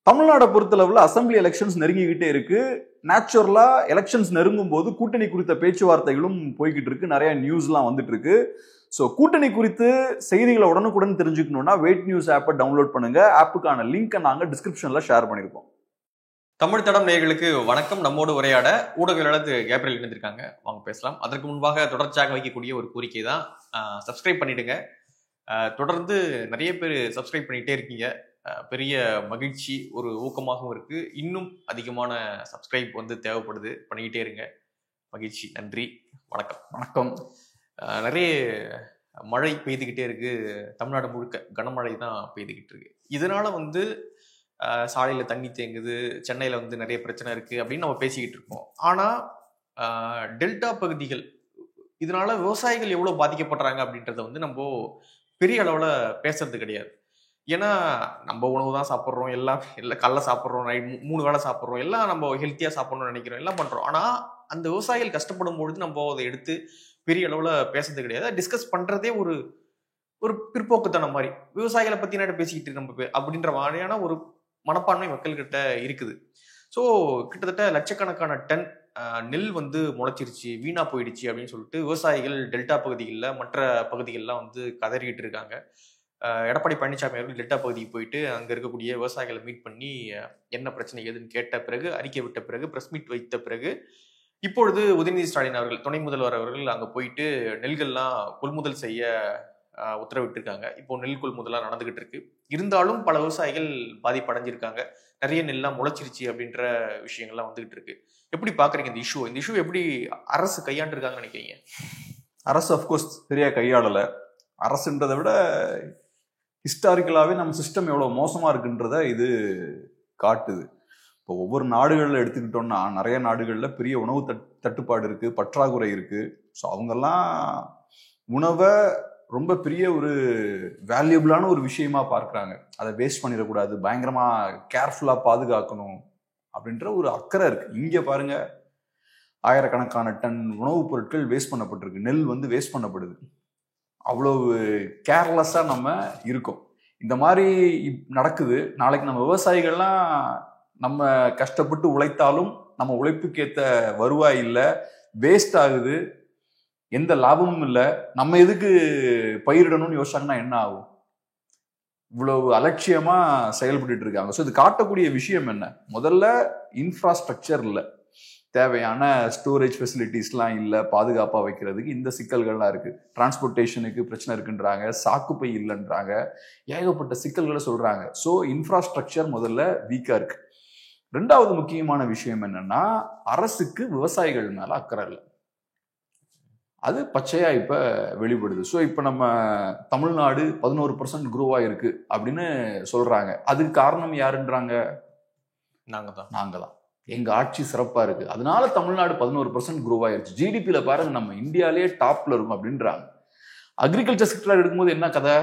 தமிழ்நாடை பொறுத்தளவுல assembly elections நெருங்கிக்கிட்டே இருக்கு. நேச்சுரலா எலெக்ஷன்ஸ் நெருங்கும் போது கூட்டணி குறித்த பேச்சுவார்த்தைகளும் போய்கிட்டு இருக்கு. நிறைய நியூஸ்லாம் வந்துட்டு இருக்கு. ஸோ கூட்டணி குறித்து செய்திகளை உடனுக்குடன் தெரிஞ்சுக்கணும்னா வெயிட் நியூஸ் ஆப்பை டவுன்லோட் பண்ணுங்க. ஆப்புக்கான லிங்கை நாங்கள் டிஸ்கிரிப்ஷன்ல ஷேர் பண்ணியிருக்கோம். தமிழ் தடம் நேயர்களுக்கு வணக்கம். நம்மோடு உரையாட ஊடகவியலாளர் கேப்ரியல் இணைந்திருக்காங்க. வாங்க பேசலாம். அதற்கு முன்பாக தொடர்ச்சியாக வைக்கக்கூடிய ஒரு கோரிக்கை தான், சப்ஸ்கிரைப் பண்ணிடுங்க. தொடர்ந்து நிறைய பேர் சப்ஸ்கிரைப் பண்ணிட்டே இருக்கீங்க. பெரிய மகிழ்ச்சி, ஒரு ஊக்கமாகவும் இருக்கு. இன்னும் அதிகமான சப்ஸ்கிரைப் தேவைப்படுது. பண்ணிக்கிட்டே இருங்க. மகிழ்ச்சி. நன்றி. வணக்கம். வணக்கம். நிறைய மழை பெய்துக்கிட்டே இருக்கு. தமிழ்நாடு முழுக்க கனமழை தான் பெய்துக்கிட்டு இருக்கு. இதனால சாலையில தண்ணி தேங்குது, சென்னையில நிறைய பிரச்சனை இருக்கு அப்படின்னு நம்ம பேசிக்கிட்டு இருக்கோம். ஆனா டெல்டா பகுதிகள் இதனால விவசாயிகள் எவ்வளவு பாதிக்கப்படுறாங்க அப்படின்றத நம்ம பெரிய அளவுல பேசுறது கிடையாது. ஏன்னா நம்ம உணவு தான் சாப்பிட்றோம், எல்லாம் காலைல சாப்பிட்றோம், நைட் 3 வேளை சாப்பிட்றோம், எல்லாம் நம்ம ஹெல்த்தியா சாப்பிடணும்னு நினைக்கிறோம், எல்லாம் பண்றோம். ஆனா அந்த விவசாயிகள் கஷ்டப்படும் பொழுது நம்ம அதை எடுத்து பெரிய அளவுல பேசுறது கிடையாது. டிஸ்கஸ் பண்றதே ஒரு பிற்போக்குத்தனம் மாதிரி. விவசாயிகளை பத்தி என்ன பேசிக்கிட்டு நம்ம அப்படின்ற மாதிரியான ஒரு மனப்பான்மை மக்கள்கிட்ட இருக்குது. ஸோ கிட்டத்தட்ட லட்சக்கணக்கான டன் நெல் முளைச்சிருச்சு, வீணா போயிடுச்சு அப்படின்னு சொல்லிட்டு விவசாயிகள் டெல்டா பகுதிகளில் மற்ற பகுதிகள்லாம் கதறிக்கிட்டு இருக்காங்க. எடப்பாடி பழனிசாமி அவர்கள் டெல்டா பகுதிக்கு போயிட்டு அங்கே இருக்கக்கூடிய விவசாயிகளை மீட் பண்ணி என்ன பிரச்சனை ஏதுன்னு கேட்ட பிறகு, அறிக்கை விட்ட பிறகு, பிரஸ் மீட் வைத்த பிறகு, இப்பொழுது உதயநிதி ஸ்டாலின் அவர்கள், துணை முதல்வர் அவர்கள் அங்கே போயிட்டு நெல்கள்லாம் கொள்முதல் செய்ய உத்தரவிட்டிருக்காங்க. இப்போ நெல் கொள்முதலாம் நடந்துகிட்டு இருக்கு. இருந்தாலும் பல விவசாயிகள் பாதிப்படைஞ்சிருக்காங்க. நிறைய நெல்லாம் முளைச்சிருச்சு அப்படின்ற விஷயங்கள்லாம் வந்துகிட்டு இருக்கு. எப்படி பாக்குறீங்க இந்த இஷ்யூ எப்படி அரசு கையாண்டிருக்காங்கன்னு நினைக்கிறீங்க? அரசு அப்கோர்ஸ் சரியா கையாளல. அரசுன்றதை விட ஹிஸ்டாரிக்கலாவே நம்ம சிஸ்டம் எவ்வளவு மோசமா இருக்குன்றத இது காட்டுது. இப்போ ஒவ்வொரு நாடுகள்ல எடுத்துக்கிட்டோம்னா நிறைய நாடுகள்ல பெரிய உணவு தட்டுப்பாடு இருக்கு, பற்றாக்குறை இருக்கு. ஸோ அவங்கெல்லாம் உணவை ரொம்ப பெரிய ஒரு வேல்யூபிளான ஒரு விஷயமா பார்க்குறாங்க. அதை வேஸ்ட் பண்ணிடக்கூடாது, பயங்கரமா கேர்ஃபுல்லா பாதுகாக்கணும் அப்படின்ற ஒரு அக்கறை இருக்கு. இங்க பாருங்க, ஆயிரக்கணக்கான டன் உணவுப் பொருட்கள் வேஸ்ட் பண்ணப்பட்டிருக்கு, நெல் வேஸ்ட் பண்ணப்படுது. அவ்வளவு கேர்லெஸ்ஸா நம்ம இருக்கோம். இந்த மாதிரி நடக்குது. நாளைக்கு நம்ம விவசாயிகள்லாம் நம்ம கஷ்டப்பட்டு உழைத்தாலும் நம்ம உழைப்புக்கேற்ற வருவாய் இல்லை, வேஸ்ட் ஆகுது, எந்த லாபமும் இல்லை, நம்ம எதுக்கு பயிரிடணும்னு யோசிச்சாங்கன்னா என்ன ஆகும்? இவ்வளவு அலட்சியமா செயல்பட்டு இருக்காங்க. ஸோ இது காட்டக்கூடிய விஷயம் என்ன? முதல்ல இன்ஃப்ராஸ்ட்ரக்சர் இல்லை, தேவையான ஸ்டோரேஜ் ஃபெசிலிட்டிஸ்லாம் இல்லை, பாதுகாப்பாக வைக்கிறதுக்கு இந்த சிக்கல்கள்லாம் இருக்கு. டிரான்ஸ்போர்ட்டேஷனுக்கு பிரச்சனை இருக்குன்றாங்க, சாக்குப்பை இல்லைன்றாங்க, ஏகப்பட்ட சிக்கல்களை சொல்றாங்க. ஸோ இன்ஃப்ராஸ்ட்ரக்சர் முதல்ல வீக்கா இருக்கு. ரெண்டாவது முக்கியமான விஷயம் என்னன்னா, அரசுக்கு விவசாயிகள் மேல அக்கறை இல்லை. அது பச்சையா இப்ப வெளிப்படுது. ஸோ இப்ப நம்ம தமிழ்நாடு 11% குரோவா இருக்கு அப்படின்னு சொல்றாங்க. அதுக்கு காரணம் யாருன்றாங்க? நாங்க தான். எங்க ஆட்சி சிறப்பா இருக்கு, அதனால தமிழ்நாடு 11% குரோவ் ஆயிருச்சு. ஜிடிபியில பாருங்க நம்ம இந்தியாலேயே டாப்ல இருக்கும் அப்படின்றாங்க. அக்ரிகல்ச்சர் செக்டர் எடுக்கும்போது என்ன கதை?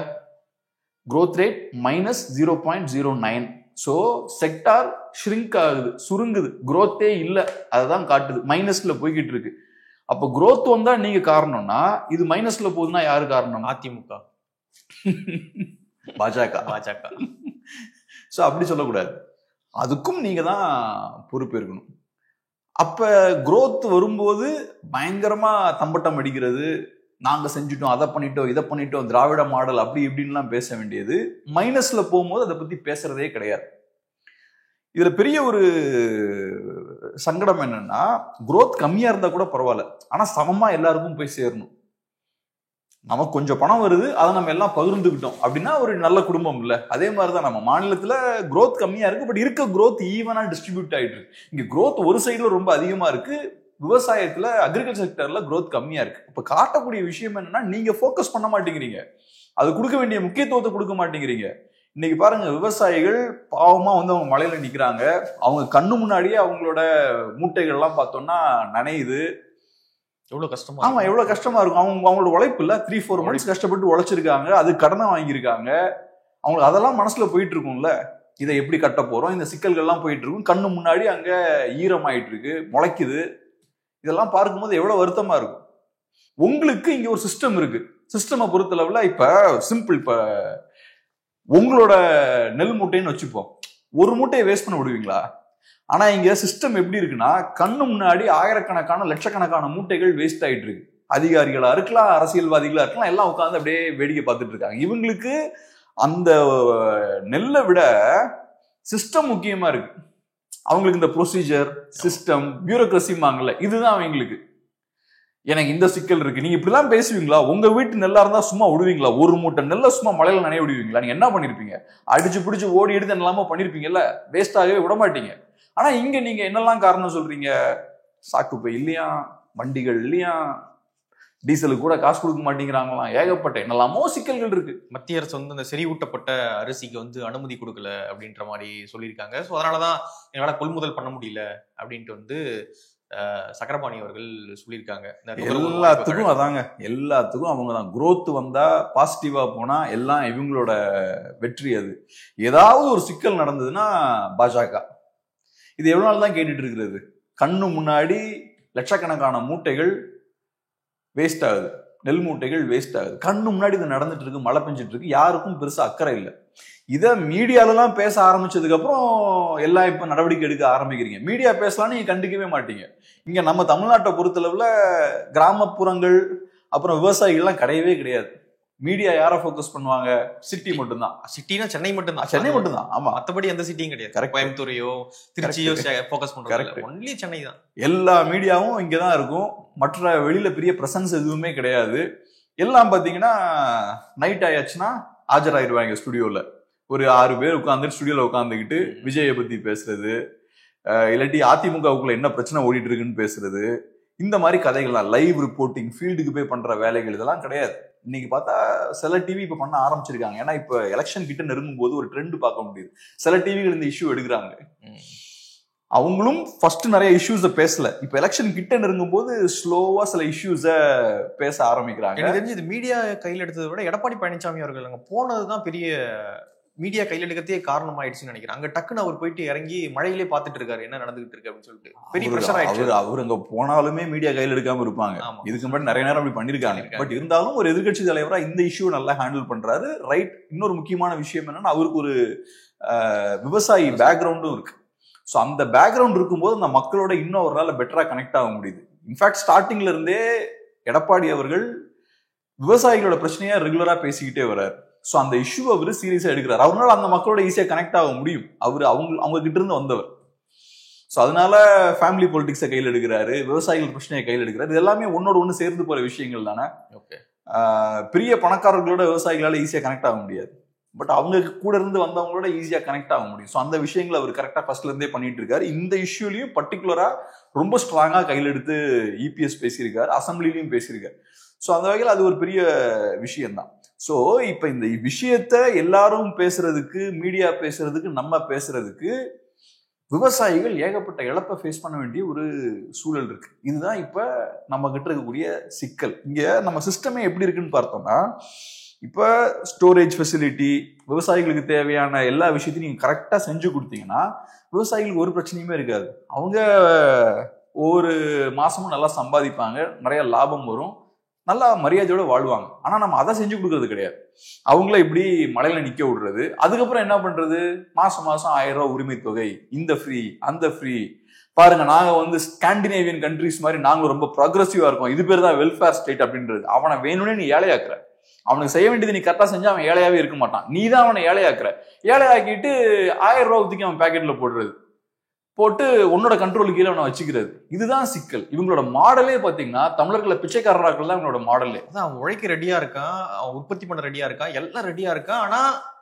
growth rate -0.09. So sector shrink ஆகுது, சுருங்குது, குரோத்தே இல்லை, அதுதான் காட்டுது, மைனஸ்ல போய்கிட்டு இருக்கு. அப்ப growth வந்தா நீங்க காரணம்னா, இது மைனஸ்ல போகுதுன்னா யாரு காரணம்? அதிமுக, பாஜக. ஸோ அப்படி சொல்லக்கூடாது, அதுக்கும் நீங்க தான் பொறுப்பேற்கணும். அப்ப growth வரும்போது பயங்கரமா தம்பட்டம் அடிக்கிறது, நாங்க செஞ்சுட்டோம், அதை பண்ணிட்டோம், இதை பண்ணிட்டோம், திராவிட மாடல் அப்படி இப்படின்லாம் பேச வேண்டியது, மைனஸ்ல போகும்போது அதை பத்தி பேசுறதே கிடையாது. இதுல பெரிய ஒரு சங்கடம் என்னன்னா, growth கம்மியா இருந்தா கூட பரவாயில்ல, ஆனா சமமா எல்லாருக்கும் போய் சேரணும். நமக்கு கொஞ்சம் பணம் வருது, அதை நம்ம எல்லாம் பகிர்ந்துக்கிட்டோம் அப்படின்னா ஒரு நல்ல குடும்பம் இல்லை. அதே மாதிரிதான் நம்ம மாநிலத்துல growth கம்மியா இருக்கு, பட் இருக்க growth ஈவனா டிஸ்ட்ரிபியூட் ஆயிட்டு இருக்கு. இங்க growth ஒரு சைடுல ரொம்ப அதிகமா இருக்கு, விவசாயத்துல அக்ரிகல்ச்சர் செக்டர்ல growth கம்மியா இருக்கு. இப்ப காட்டக்கூடிய விஷயம் என்னன்னா, நீங்க ஃபோக்கஸ் பண்ண மாட்டேங்கிறீங்க, அது கொடுக்க வேண்டிய முக்கியத்துவத்தை கொடுக்க மாட்டேங்கிறீங்க. இன்னைக்கு பாருங்க, விவசாயிகள் பாவமா அவங்க மலையில நிக்கிறாங்க, அவங்க கண்ணு முன்னாடியே அவங்களோட மூட்டைகள் எல்லாம் பார்த்தோம்னா நனையுது. எவ்வளவு கஷ்டமா? ஆமா, எவ்வளவு கஷ்டமா இருக்கும். அவங்களோட உழைப்பு இல்ல, 3-4 மந்த்ஸ் கஷ்டப்பட்டு உழைச்சிருக்காங்க, அது கடனை வாங்கியிருக்காங்க, அவங்களுக்கு அதெல்லாம் மனசுல போயிட்டு இருக்கும்ல. இதை எப்படி கட்ட போறோம், இந்த சிக்கல்கள்லாம் போயிட்டு இருக்கும், கண்ணு முன்னாடி அங்க ஈரமாயிட்டு இருக்கு, முளைக்குது. இதெல்லாம் பார்க்கும்போது எவ்வளவு வருத்தமா இருக்கும். உங்களுக்கு இங்க ஒரு சிஸ்டம் இருக்கு. சிஸ்டமை பொறுத்தளவுல இப்ப சிம்பிள், இப்ப உங்களோட நெல் மூட்டைன்னு வச்சுப்போம், ஒரு மூட்டையை வேஸ்ட் பண்ண விடுவீங்களா? ஆனா இங்க சிஸ்டம் எப்படி இருக்குன்னா, கண்ணு முன்னாடி ஆயிரக்கணக்கான லட்சக்கணக்கான மூட்டைகள் வேஸ்ட் ஆயிட்டு இருக்கு. அதிகாரிகளா இருக்கலாம், அரசியல்வாதிகளா இருக்கலாம், எல்லாம் உட்காந்து அப்படியே வேடிக்கை பார்த்துட்டு இருக்காங்க. இவங்களுக்கு அந்த நெல்லை விட சிஸ்டம் முக்கியமா இருக்கு. அவங்களுக்கு இந்த ப்ரொசீஜர், சிஸ்டம், பியூரோக்ரஸிமாங்கல்ல, இதுதான் அவங்களுக்கு. எனக்கு இந்த சிக்கல் இருக்கு. நீங்க இப்படிலாம் பேசுவீங்களா? உங்க வீட்டு நெல்லா இருந்தா சும்மா விடுவீங்களா? ஒரு மூட்டை நெல்லை சும்மா மழையில நனைய விடுவீங்களா? நீங்க என்ன பண்ணிருப்பீங்க? அடிச்சு பிடிச்சு ஓடி எடுத்து என்னெல்லாமோ பண்ணிருப்பீங்கல்ல, வேஸ்ட் ஆகவே விட மாட்டீங்க. ஆனா இங்க நீங்க என்னெல்லாம் காரணம் சொல்றீங்க? சாக்குப்பை இல்லையா, வண்டிகள் இல்லையா, டீசலுக்கு கூட காசு கொடுக்க மாட்டேங்கிறாங்களாம், ஏகப்பட்ட என்னெல்லாமோ சிக்கல்கள் இருக்கு. மத்திய அரசு வந்து அந்த செறிவூட்டப்பட்ட அரிசிக்கு வந்து அனுமதி கொடுக்கல அப்படின்ற மாதிரி சொல்லியிருக்காங்க. ஸோ அதனாலதான் எங்களால் கொள்முதல் பண்ண முடியல அப்படின்ட்டு வந்து சக்கரபாணி அவர்கள் சொல்லியிருக்காங்க. எல்லாத்துக்கும் அதாங்க, எல்லாத்துக்கும் அவங்க தான். குரோத் வந்தா பாசிட்டிவா போனா எல்லாம் இவங்களோட வெற்றி. அது ஏதாவது ஒரு சிக்கல் நடந்ததுன்னா பாஜக. இது எவ்வளவு நாள் தான் கேட்டுட்டு இருக்கிறது? கண்ணு முன்னாடி லட்சக்கணக்கான மூட்டைகள் வேஸ்ட் ஆகுது, நெல் மூட்டைகள் வேஸ்ட் ஆகுது, கண்ணு முன்னாடி இது நடந்துட்டு இருக்கு, மழை பெஞ்சிட்டு இருக்கு, யாருக்கும் பெருசா அக்கறை இல்லை. இதை மீடியாலலாம் பேச ஆரம்பிச்சதுக்கு அப்புறம் எல்லாம் இப்ப நடவடிக்கை எடுக்க ஆரம்பிக்கிறீங்க. மீடியா பேசலாம் நீங்க கண்டுக்கவே மாட்டீங்க. இங்க நம்ம தமிழ்நாட்டை பொறுத்தளவுல கிராமப்புறங்கள் அப்புறம் விவசாயிகள்லாம் கிடையவே கிடையாது. மீடியா யாரை ஃபோக்கஸ் பண்ணுவாங்க? சிட்டி மட்டும்தான். சிட்டினா சென்னை மட்டும்தான். சென்னை மட்டும்தான். ஆமா, மற்றபடி எந்த சிட்டியும் கிடையாது. கோயம்புத்தூரையோ திருச்சியோ ஃபோக்கஸ் பண்றாங்க. ஒன்லி சென்னை தான். எல்லா மீடியாவும் இங்கதான் இருக்கும். மற்ற வெளியில பெரிய பிரசன்ஸ் எதுவுமே கிடையாது. எல்லாம் பாத்தீங்கன்னா நைட் ஆயாச்சுன்னா ஆஜராயிருவாங்க ஸ்டுடியோல. ஒரு 6 பேர் உட்கார்ந்து ஸ்டுடியோல உட்காந்துக்கிட்டு விஜயை பத்தி பேசுறது, இல்லாட்டி அதிமுகவுக்குள்ள என்ன பிரச்சனை ஓடிட்டு இருக்குன்னு பேசுறது, இந்த மாதிரி கதைகள்லாம், லைவ் ரிப்போர்ட்டிங், ஃபீல்டுக்கு போய் பண்ற வேலைகள் இதெல்லாம் கிடையாது. இன்னைக்கு பார்த்தா சில டிவி இப்ப பண்ண ஆரம்பிச்சிருக்காங்க. ஏன்னா இப்ப எலெக்ஷன் கிட்ட நெருங்கும் போது ஒரு ட்ரெண்ட் பார்க்க முடியுது. சில டிவிகள் இந்த இஷ்யூ எடுக்கிறாங்க. அவங்களும் ஃபர்ஸ்ட் நிறைய இஷ்யூஸை பேசல. இப்ப எலெக்ஷன் கிட்ட நெருங்கும் போது ஸ்லோவா சில இஷ்யூஸை பேச ஆரம்பிக்கிறாங்க. எனக்கு தெரிஞ்சு இது மீடியா கையில் எடுத்ததை விட எடப்பாடி பழனிசாமி அவர்கள் அங்க போனதுதான் பெரிய மீடியா கையில் எடுக்கிறதே காரணம் ஆயிடுச்சுன்னு நினைக்கிறேன். அங்க டக்குன்னு அவர் போயிட்டு இறங்கி மழையிலே பார்த்துட்டு இருக்காரு என்ன நடந்துகிட்டு இருக்கு அப்படின்னு சொல்லிட்டு பெரிய பிரஷர் ஆயிடுச்சு. அவர் அங்க போனாலுமே மீடியா கையில் எடுக்காம இருப்பாங்க. இதுக்கு முன்னாடி நிறைய நேரம் அப்படி பண்ணிருக்காங்க. பட் இருந்தாலும் ஒரு எதிர்கட்சி தலைவரா இந்த இஷ்யூ நல்லா ஹேண்டில் பண்றாரு. ரைட். இன்னொரு முக்கியமான விஷயம் என்னன்னா, அவருக்கு ஒரு விவசாயி பேக்ரவுண்டும் இருக்கு. ஸோ அந்த பேக்ரவுண்ட் இருக்கும்போது அந்த மக்களோட இன்னும் ஒரு நாள் பெட்டரா கனெக்ட் ஆக முடியுது. இன்ஃபேக்ட் ஸ்டார்டிங்ல இருந்தே எடப்பாடி அவர்கள் விவசாயிகளோட பிரச்சனையா ரெகுலரா பேசிக்கிட்டே வர்றாரு. ஸோ அந்த இஷ்யூ அவரு சீரியஸா எடுக்கிறார். அவரால் அந்த மக்களோட ஈஸியா கனெக்ட் ஆக முடியும். அவங்க கிட்ட இருந்து வந்தவர். ஸோ அதனால ஃபேமிலி பொலிட்டிக்ஸை கையில் எடுக்கிறாரு, விவசாயிகள் பிரச்சனையை கையில் எடுக்கிறாரு. இது எல்லாமே ஒன்னோட ஒன்று சேர்ந்து போற விஷயங்கள் தானே. பெரிய பணக்காரர்களோட விவசாயிகளால ஈஸியா கனெக்ட் ஆக முடியாது. பட் அவங்க கூட இருந்து வந்தவங்களோட ஈஸியா கனெக்ட் ஆக முடியும். ஸோ அந்த விஷயங்களை அவர் கரெக்டா ஃபர்ஸ்ட்ல இருந்தே பண்ணிட்டு இருக்காரு. இந்த இஷ்யூலையும் பர்டிகுலரா ரொம்ப ஸ்ட்ராங்கா கையில் எடுத்து இபிஎஸ் பேசியிருக்காரு, அசம்பிளிலையும் பேசியிருக்காரு. ஸோ அந்த வகையில் அது ஒரு பெரிய விஷயம்தான். ஸோ இப்ப இந்த விஷயத்த எல்லாரும் பேசுறதுக்கு, மீடியா பேசுறதுக்கு, நம்ம பேசுறதுக்கு விவசாயிகள் ஏகப்பட்ட இழப்பை ஃபேஸ் பண்ண வேண்டிய ஒரு சூழல் இருக்கு. இதுதான் இப்ப நம்ம கிட்ட இருக்கக்கூடிய சிக்கல். இங்க நம்ம சிஸ்டமே எப்படி இருக்குன்னு பார்த்தோம்னா, இப்ப ஸ்டோரேஜ் ஃபெசிலிட்டி, விவசாயிகளுக்கு தேவையான எல்லா விஷயத்தையும் நீங்க கரெக்டா செஞ்சு கொடுத்தீங்கன்னா விவசாயிகளுக்கு ஒரு பிரச்சனையுமே இருக்காது. அவங்க ஒவ்வொரு மாசமும் நல்லா சம்பாதிப்பாங்க, நிறைய லாபம் வரும், நல்லா மரியாதையோட வாழ்வாங்க. ஆனா நம்ம அதை செஞ்சு கொடுக்கறது கிடையாது. அவங்கள இப்படி மலையில நிக்க விடுறது. அதுக்கப்புறம் என்ன பண்றது? மாசம் 1000 ரூபாய் உரிமை தொகை, இந்த ஃப்ரீ அந்த ஃப்ரீ. பாருங்க, நாங்க வந்து ஸ்காண்டினேவியன் கண்ட்ரிஸ் மாதிரி நாங்களும் ரொம்ப ப்ரோக்ரஸிவா இருக்கோம், இது பேர் தான் வெல்ஃபேர் ஸ்டேட் அப்படின்றது. அவனை வேணும்னே நீ ஏழையாக்குற. அவனுக்கு செய்ய வேண்டியது நீ கரெக்டா செஞ்சா அவன் ஏழையாவே இருக்க மாட்டான். நீ தான் அவனை ஏழையாக்குற. ஏழையாக்கிட்டு 1000 ரூபாய் ஊத்திக்கு அவன் பேக்கெட்ல போடுறது, போட்டு உன்னோட கண்ட்ரோல் கீழே அவனை வச்சுக்கிறது. இதுதான் சிக்கல். இவங்களோட மாடலே பாத்தீங்கன்னா தமிழர்களை பிச்சைக்காரராக்கள் தான் இவங்களோட மாடலே. அவன் உழைக்க ரெடியா இருக்கான், அவன் உற்பத்தி பண்ண ரெடியா இருக்கான், எல்லாம் ரெடியா இருக்கான். ஆனா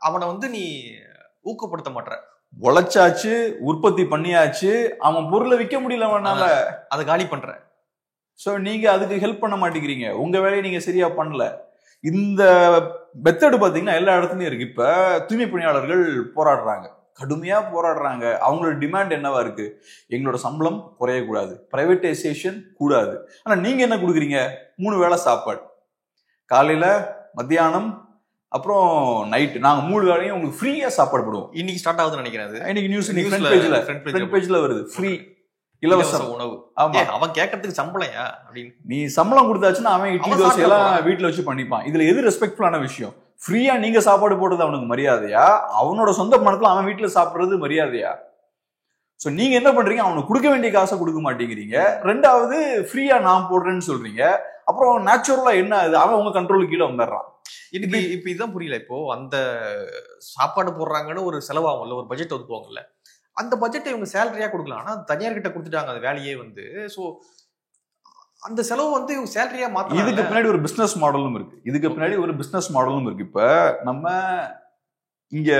அவனை வந்து நீ ஊக்கப்படுத்த மாட்ட. உழைச்சாச்சு, உற்பத்தி பண்ணியாச்சு, அவன் பொருளை விற்க முடியல, அவனால அதை காலி பண்ற. சோ நீங்க அதுக்கு ஹெல்ப் பண்ண மாட்டேங்கிறீங்க, உங்க வேலையை நீங்க சரியா பண்ணல. இந்த மெத்தடு பாத்தீங்கன்னா எல்லா இடத்துலயும் இருக்கு. இப்ப தூய்மை பணியாளர்கள் போராடுறாங்க, கடுமையா போராடுறாங்க. அவங்களோட டிமாண்ட் என்னவா இருக்கு? எங்களோட சம்பளம் குறையக்கூடாது, பிரைவேட்டைசேஷன் கூடாது. ஆனா நீங்க என்ன கொடுக்குறீங்க? 3 வேளை சாப்பாடு, காலையில, மத்தியானம், அப்புறம் நைட்டு. நாங்க 3 வேளையும் உங்களுக்கு ஃப்ரீயா சாப்பாடு போடுவோம். இன்னைக்கு ஸ்டார்ட் ஆகுதுன்னு நினைக்கிறேன். இன்னைக்கு நியூஸ் ஃப்ரண்ட் பேஜ்ல வருது, ஃப்ரீ. இலவச உணவு. ஆமா, அவன் கேட்கறதுக்கு சம்பளையா அப்படின்னு. நீ சம்பளம் கொடுத்தாச்சுன்னா அவன் இட்லி தோசை எல்லாம் வீட்டுல வச்சு பண்ணிப்பான். இதுல எது ரெஸ்பெக்ட்ஃபுல்லான விஷயம்? ஃப்ரீயா நீங்க சாப்பாடு போடுறது அவனுக்கு மரியாதையா? அவனோட சொந்த பணத்துல அவன் வீட்டுல சாப்பிடுறது மரியாதையா? சோ நீங்க என்ன பண்றீங்க? அவனுக்கு கொடுக்க வேண்டிய காசை கொடுக்க மாட்டேங்கிறீங்க. ரெண்டாவது ஃப்ரீயா நான் போடுறேன்னு சொல்றீங்க. அப்புறம் நேச்சுரலா என்ன ஆகுது? அவன் உங்க கண்ட்ரோலுக்கு கீழே வந்துடுறான். இதுக்கு இப்ப இதுதான் புரியல. இப்போ அந்த சாப்பாடு போடுறாங்கன்னு ஒரு செலவாகும்ல, ஒரு பட்ஜெட் ஒதுக்குவாங்கல்ல, அந்த பட்ஜெட்டை இவங்க சேலரியா கொடுக்கலாம். ஆனா தனியார் கிட்ட கொடுத்துட்டாங்க அந்த வேலையே வந்து. சோ அந்த செலவு வந்து இவங்க சேலரியா மாத்த. இதுக்கு பின்னாடி ஒரு பிசினஸ் மாடலும் இருக்கு. இப்ப நம்ம இங்க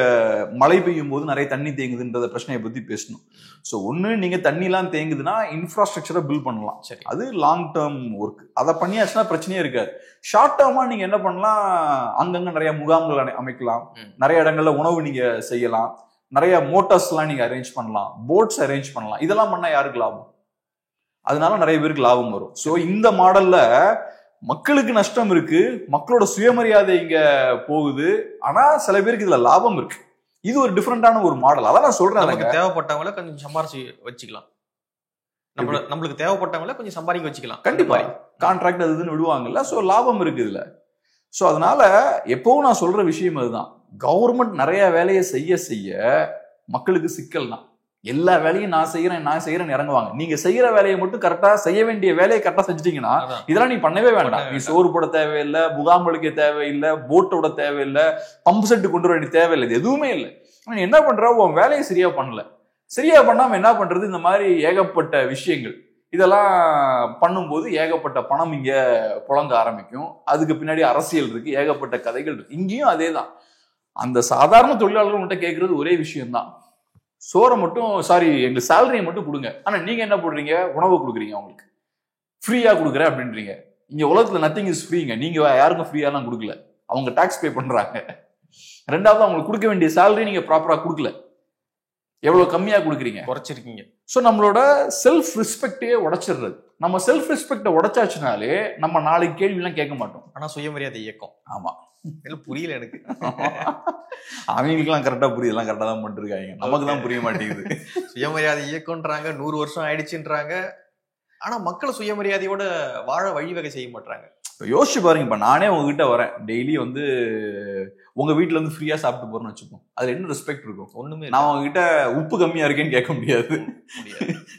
மழை பெய்யும் போது நிறைய தண்ணி தேங்குதுன்றத பிரச்சனையை பத்தி பேசணும். சோ ஒண்ணு, நீங்க தண்ணி எல்லாம் தேங்குதுன்னா இன்ஃப்ராஸ்ட்ரக்சரை பில்ட் பண்ணலாம். சரி, அது லாங் டேர்ம் ஒர்க். அதை பண்ணியாச்சுன்னா பிரச்சனையே இருக்காது. ஷார்ட் டேர்மா நீங்க என்ன பண்ணலாம்? அங்கங்க நிறைய முகாம்கள் அமைக்கலாம். நிறைய இடங்கள்ல உணவு நீங்க செய்யலாம். நிறைய மோட்டார்ஸ் எல்லாம் நீங்க அரேஞ்ச் பண்ணலாம். போட்ஸ் அரேஞ்ச் பண்ணலாம். இதெல்லாம் பண்ணா யாருக்கு லாபம்? அதனால நிறைய பேருக்கு லாபம் வரும். சோ இந்த மாடல்ல மக்களுக்கு நஷ்டம் இருக்கு, மக்களோட சுயமரியாதை இங்க போகுது. ஆனா சில பேருக்கு இதுல லாபம் இருக்கு. இது ஒரு டிஃபரெண்டான ஒரு மாடல். அதான் நான் சொல்றேன். நமக்கு தேவைப்பட்டவங்கள கொஞ்சம் சம்பாரிச்சு வச்சுக்கலாம். நம்மளுக்கு தேவைப்பட்டவங்கள கொஞ்சம் சம்பாதிக்க வச்சுக்கலாம். கண்டிப்பா கான்ட்ராக்ட் அது இதுன்னு விடுவாங்கல்ல. சோ லாபம் இருக்கு இதுல. சோ அதனால எப்பவும் நான் சொல்ற விஷயம் அதுதான். கவர்மெண்ட் நிறைய வேலையை செய்ய மக்களுக்கு சிக்கல் தான். எல்லா வேலையும் நான் செய்யறேன் இறங்குவாங்க. நீங்க செய்யற வேலையை மட்டும் கரெக்டா, செய்ய வேண்டிய வேலையை கரெக்டா செஞ்சுட்டீங்கன்னா இதெல்லாம் நீ பண்ணவே வேண்டாம். நீ சோறு போட தேவையில்லை, முகாம்களுக்கு தேவையில்லை, போட்டோட தேவையில்லை, பம்பு செட்டு கொண்டு வர வேண்டிய தேவையில்லை. இது எதுவுமே இல்லை. நீ என்ன பண்ற? உன் வேலையை சரியா பண்ணல. சரியா பண்ணாம என்ன பண்றது? இந்த மாதிரி ஏகப்பட்ட விஷயங்கள் இதெல்லாம் பண்ணும்போது ஏகப்பட்ட பணம் இங்க புழங்க ஆரம்பிக்கும். அதுக்கு பின்னாடி அரசியல் இருக்கு, ஏகப்பட்ட கதைகள் இருக்கு. இங்கேயும் அதே தான். அந்த சாதாரண தொழிலாளர்கள் மட்டும் கேட்கறது ஒரே விஷயம்தான். சோறை மட்டும், எங்க சேலரியை மட்டும் கொடுங்க. ஆனா நீங்க என்ன போடுறீங்க? உணவு கொடுக்குறீங்க, அவங்களுக்கு ஃப்ரீயா கொடுக்குறேன் அப்படின்றீங்க. இங்க உலகத்துல நத்திங் இஸ் ஃப்ரீங்க. நீங்க யாருக்கும் ஃப்ரீயாலாம் கொடுக்கல. அவங்க டாக்ஸ் பே பண்றாங்க. ரெண்டாவது, அவங்களுக்கு கொடுக்க வேண்டிய சேலரி நீங்க ப்ராப்பரா கொடுக்கல. எவ்வளவு கம்மியா கொடுக்குறீங்க, குறைச்சிருக்கீங்க. சோ நம்மளோட செல்ஃப் ரெஸ்பெக்டே உடைச்சிடுறது. நம்ம செல்ஃப் ரெஸ்பெக்ட உடைச்சாச்சுனாலே நம்ம நாளைக்கு கேள்வி எல்லாம் கேட்க மாட்டோம். ஆனா சுயமரியாதை இயக்கம். ஆமா, புரியல எனக்கு. அவங்களுக்குலாம் கரெக்டா புரியலாம், கரெக்டா தான் பண்ணிருக்காங்க. நமக்கு தான் புரிய மாட்டேங்குது. சுயமரியாதை இயக்கம்ன்றாங்க, 100 வருஷம் ஆயிடுச்சுன்றாங்க. ஆனா மக்கள் சுயமரியாதையோட வாழ வழிவகை செய்ய மாட்டாங்க. இப்போ யோசிச்சு பாருங்க. இப்ப நானே உங்ககிட்ட வரேன், டெய்லி வந்து உங்க வீட்டுல இருந்து ஃப்ரீயா சாப்பிட்டு போறேன்னு வச்சுப்போம். அதுல என்ன ரெஸ்பெக்ட் இருக்கும்? ஒண்ணுமே. நான் உங்ககிட்ட உப்பு கம்மியா இருக்கேன்னு கேட்க முடியாது,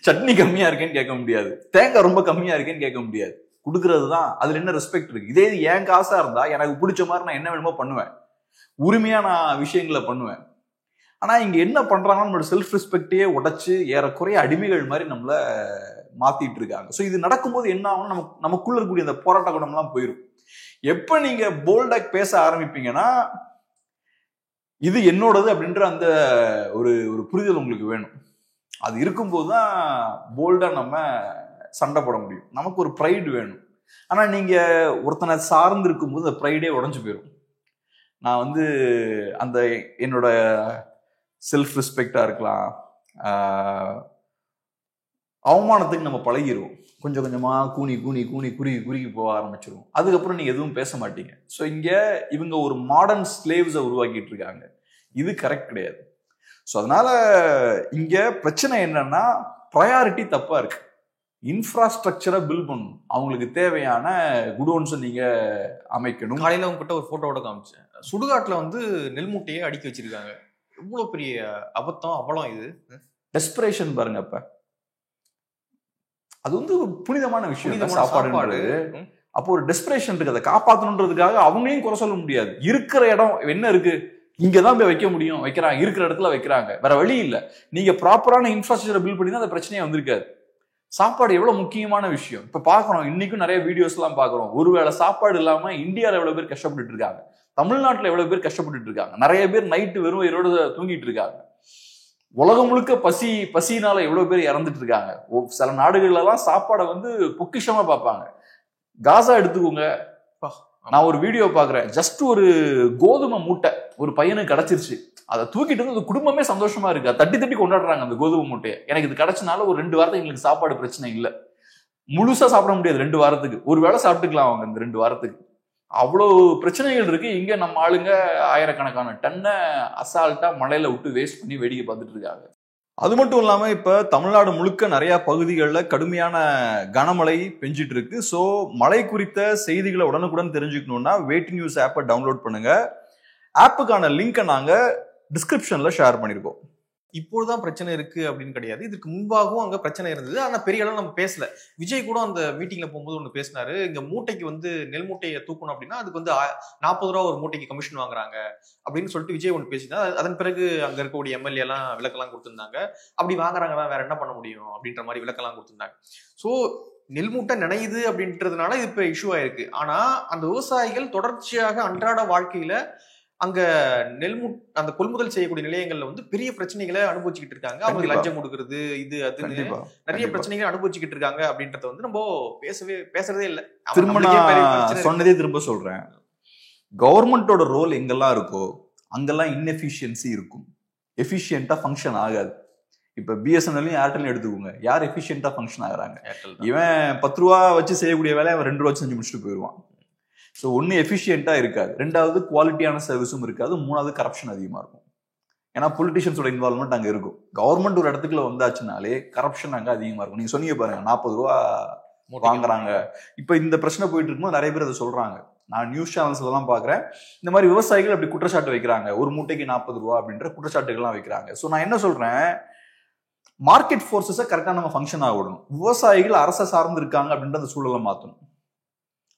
சட்னி கம்மியா இருக்கேன்னு கேட்க முடியாது, தேங்காய் ரொம்ப கம்மியா இருக்கேன்னு கேட்க முடியாது. கொடுக்கறது தான். அதுல என்ன ரெஸ்பெக்ட் இருக்கு? இதே இது என் காசா இருந்தா எனக்கு பிடிச்ச மாதிரி நான் என்ன வேணுமோ பண்ணுவேன், உரிமையா நான் விஷயங்களை பண்ணுவேன். ஆனா இங்க என்ன பண்றாங்கன்னா நம்மளோட செல்ஃப் ரெஸ்பெக்டையே உடைச்சு ஏறக்குறைய அடிமைகள் மாதிரி நம்மள மாத்திட்டு இருக்காங்க. ஸோ இது நடக்கும்போது என்ன ஆகும்? நமக்குள்ள இருக்கக்கூடிய அந்த போராட்ட குணம்லாம் போயிடும். எப்ப நீங்க போல்டா பேச ஆரம்பிப்பீங்கன்னா, இது என்னோடது அப்படின்ற அந்த ஒரு புரிதல் உங்களுக்கு வேணும். அது இருக்கும்போது தான் போல்டா நம்ம சண்டை போட முடியும். நமக்கு ஒரு ப்ரைடு வேணும். ஆனா நீங்க ஒருத்தனை சார்ந்து இருக்கும்போது அந்த ப்ரைடே உடஞ்சு போயிடும். நான் வந்து அந்த என்னோட செல்ஃப் ரெஸ்பெக்டா இருக்கலாம், அவமானத்துக்கு நம்ம பழகிடுவோம். கொஞ்சம் கொஞ்சமா கூனி குறுகி போக ஆரம்பிச்சிருவோம். அதுக்கப்புறம் நீங்க எதுவும் பேச மாட்டீங்க. ஸோ இங்க இவங்க ஒரு மாடர்ன் ஸ்லேவ்ஸை உருவாக்கிட்டு இருக்காங்க. இது கரெக்ட் கிடையாது. ஸோ அதனால இங்க பிரச்சனை என்னன்னா, ப்ரையாரிட்டி தப்பா இருக்கு. இன்ஃப்ராஸ்ட்ரக்சரை பில்ட் பண்ணணும். அவங்களுக்கு தேவையான குடோன்ஸை நீங்க அமைக்கணும். காலையில உங்ககிட்ட ஒரு போட்டோட காமிச்சேன். சுடுகாட்டுல வந்து நெல் மூட்டையே அடுக்கி வச்சிருக்காங்க. எவ்வளவு பெரிய அபத்தம், அவலம் இது. டெஸ்பிரேஷன் பாருங்க. அப்ப அது வந்து ஒரு புனிதமான விஷயம் சாப்பாடு. அப்போ ஒரு டெஸ்பிரேஷன் இருக்கு. அதை காப்பாற்றணுன்றதுக்காக அவங்களையும் குறை சொல்ல முடியாது. இருக்கிற இடம் என்ன இருக்கு, இங்கதான் போய் வைக்க முடியும், வைக்கிறாங்க. இருக்கிற இடத்துல வைக்கிறாங்க, வேற வழி இல்லை. நீங்க ப்ராப்பரான இன்ஃப்ராஸ்ட்ரக்சர் பில்ட் பண்ணி தான் அந்த பிரச்சனையே வந்திருக்காது. சாப்பாடு எவ்வளவு முக்கியமான விஷயம். இப்ப பாக்குறோம், இன்னைக்கும் நிறைய வீடியோஸ் எல்லாம் பாக்குறோம். ஒருவேளை சாப்பாடு இல்லாம இந்தியாவில எவ்வளவு பேர் கஷ்டப்பட்டு இருக்காங்க, தமிழ்நாட்டுல எவ்வளவு பேர் கஷ்டப்பட்டு இருக்காங்க. நிறைய பேர் நைட்டு வெறும் வயிறோட தூங்கிட்டு இருக்காங்க. உலகம் முழுக்க பசினால எவ்வளவு பேர் இறந்துட்டு இருக்காங்க. சில நாடுகள்ல எல்லாம் சாப்பாடை வந்து பொக்கிஷமா பார்ப்பாங்க. காசா எடுத்துக்கோங்க. நான் ஒரு வீடியோ பாக்குறேன், ஜஸ்ட் ஒரு கோதுமை மூட்டை ஒரு பையனுக்கு கிடைச்சிருச்சு. அதை தூக்கிட்டு வந்து அந்த குடும்பமே சந்தோஷமா இருக்கு. தட்டி கொண்டாடுறாங்க அந்த கோதுமை மூட்டையை. எனக்கு இது கிடைச்சனால ஒரு 2 வாரத்துக்கு எங்களுக்கு சாப்பாடு பிரச்சனை இல்லை. முழுசா சாப்பிட முடியாது 2 வாரத்துக்கு, ஒரு வேளை சாப்பிட்டுக்கலாம் அவங்க இந்த 2 வாரத்துக்கு. அவ்வளவு பிரச்சனைகள் இருக்கு. இங்க நம்ம ஆளுங்க ஆயிரக்கணக்கான டன்னை அசால்ட்டா மலையில விட்டு வேஸ்ட் பண்ணி வேடிக்கை பார்த்துட்டு இருக்காங்க. அது மட்டும் இல்லாம இப்ப தமிழ்நாடு முழுக்க நிறைய பகுதிகளில் கடுமையான கனமழை பெஞ்சிட்டு இருக்கு. ஸோ மழை குறித்த செய்திகளை உடனுக்குடன் தெரிஞ்சுக்கணும்னா வெயிட்டிங் நியூஸ் ஆப்பை டவுன்லோட் பண்ணுங்க. ஆப்புக்கான லிங்கை நாங்க டிஸ்கிரிப்ஷன்ல ஷேர் பண்ணிருக்கோம். இப்போதான் பிரச்சனை இருக்கு அப்படின்னு கிடையாது, இதுக்கு முன்பாகவும் அங்க பிரச்சனை இருந்தது. ஆனா பெரிய அளவு நம்ம பேசல. விஜய் கூட அந்த மீட்டிங்ல போகும்போது ஒண்ணு பேசினாரு, இங்க மூட்டைக்கு வந்து நெல் மூட்டையை தூக்கணும் அப்படின்னா அதுக்கு வந்து 40 ரூபா ஒரு மூட்டைக்கு கமிஷன் வாங்குறாங்க அப்படின்னு சொல்லிட்டு விஜய் ஒன்று பேசினா, அதன் பிறகு அங்க இருக்கக்கூடிய எம்எல்ஏ எல்லாம் விளக்கெல்லாம் கொடுத்திருந்தாங்க. அப்படி வாங்குறாங்கன்னா வேற என்ன பண்ண முடியும் அப்படின்ற மாதிரி விளக்கெல்லாம் கொடுத்திருந்தாங்க. ஸோ நெல் மூட்டை நினையுது அப்படின்றதுனால இது இப்ப இஷ்யூ ஆயிருக்கு. ஆனா அந்த விவசாயிகள் தொடர்ச்சியாக அன்றாட வாழ்க்கையில அங்க அந்த கொள்முதல் செய்யக்கூடிய நிலையங்கள்ல வந்து பெரிய பிரச்சனைகளை அனுபவிச்சுக்கிட்டு இருக்காங்க. அவங்க லஞ்சம் கொடுக்கறது இது அதுன்னு நிறைய பிரச்சனைகளை அனுபவிச்சுக்கிட்டு இருக்காங்க அப்படின்றத வந்து நம்ம பேசுறதே இல்லை. சொன்னதே திரும்ப சொல்றேன், கவர்மெண்டோட ரோல் எங்கெல்லாம் இருக்கோ அங்கெல்லாம் இன்எஃபிஷியன்சி இருக்கும், எஃபிஷியன்டா ஃபங்க்ஷன் ஆகாது. இப்ப பிஎஸ்என்எல்லையும் ஏர்டெல்லையும் எடுத்துக்கோங்க, யார் எஃபிஷியன்டா ஃபங்க்ஷன் ஆகுறாங்க? இவன் 10 ரூபா வச்சு செய்யக்கூடிய வேலையை அவன் 2 ரூபா செஞ்சு முடிச்சுட்டு போயிடுவான். ஸோ ஒன்று எஃபிஷியண்டா இருக்காது, ரெண்டாவது குவாலிட்டியான சர்வீஸும் இருக்காது, மூணாவது கரப்ஷன் அதிகமாக இருக்கும். ஏன்னா பொலிட்டிஷியன்ஸோட இன்வால்மெண்ட் அங்கே இருக்கும். கவர்மெண்ட் ஒரு இடத்துக்குள்ள வந்தாச்சுனாலே கரப்ஷன் அங்கே அதிகமாக இருக்கும். நீங்க சொன்னீங்க பாருங்க, 40 ரூபா வாங்குறாங்க. இப்போ இந்த பிரச்சனை போயிட்டு இருக்கும்போது நிறைய பேர் அதை சொல்றாங்க. நான் நியூஸ் சேனல்ஸ்ல தான் பாக்குறேன், இந்த மாதிரி விவசாயிகள் அப்படி குற்றச்சாட்டு வைக்கிறாங்க, ஒரு மூட்டைக்கு 40 ரூபா அப்படின்ற குற்றச்சாட்டுகள்லாம் வைக்கிறாங்க. ஸோ நான் என்ன சொல்றேன், மார்க்கெட் ஃபோர்ஸஸை கரெக்டாக நம்ம ஃபங்க்ஷன் ஆக விடணும். விவசாயிகள் அரசை சார்ந்து இருக்காங்க அப்படின்ற அந்த சூழலை மாற்றணும்.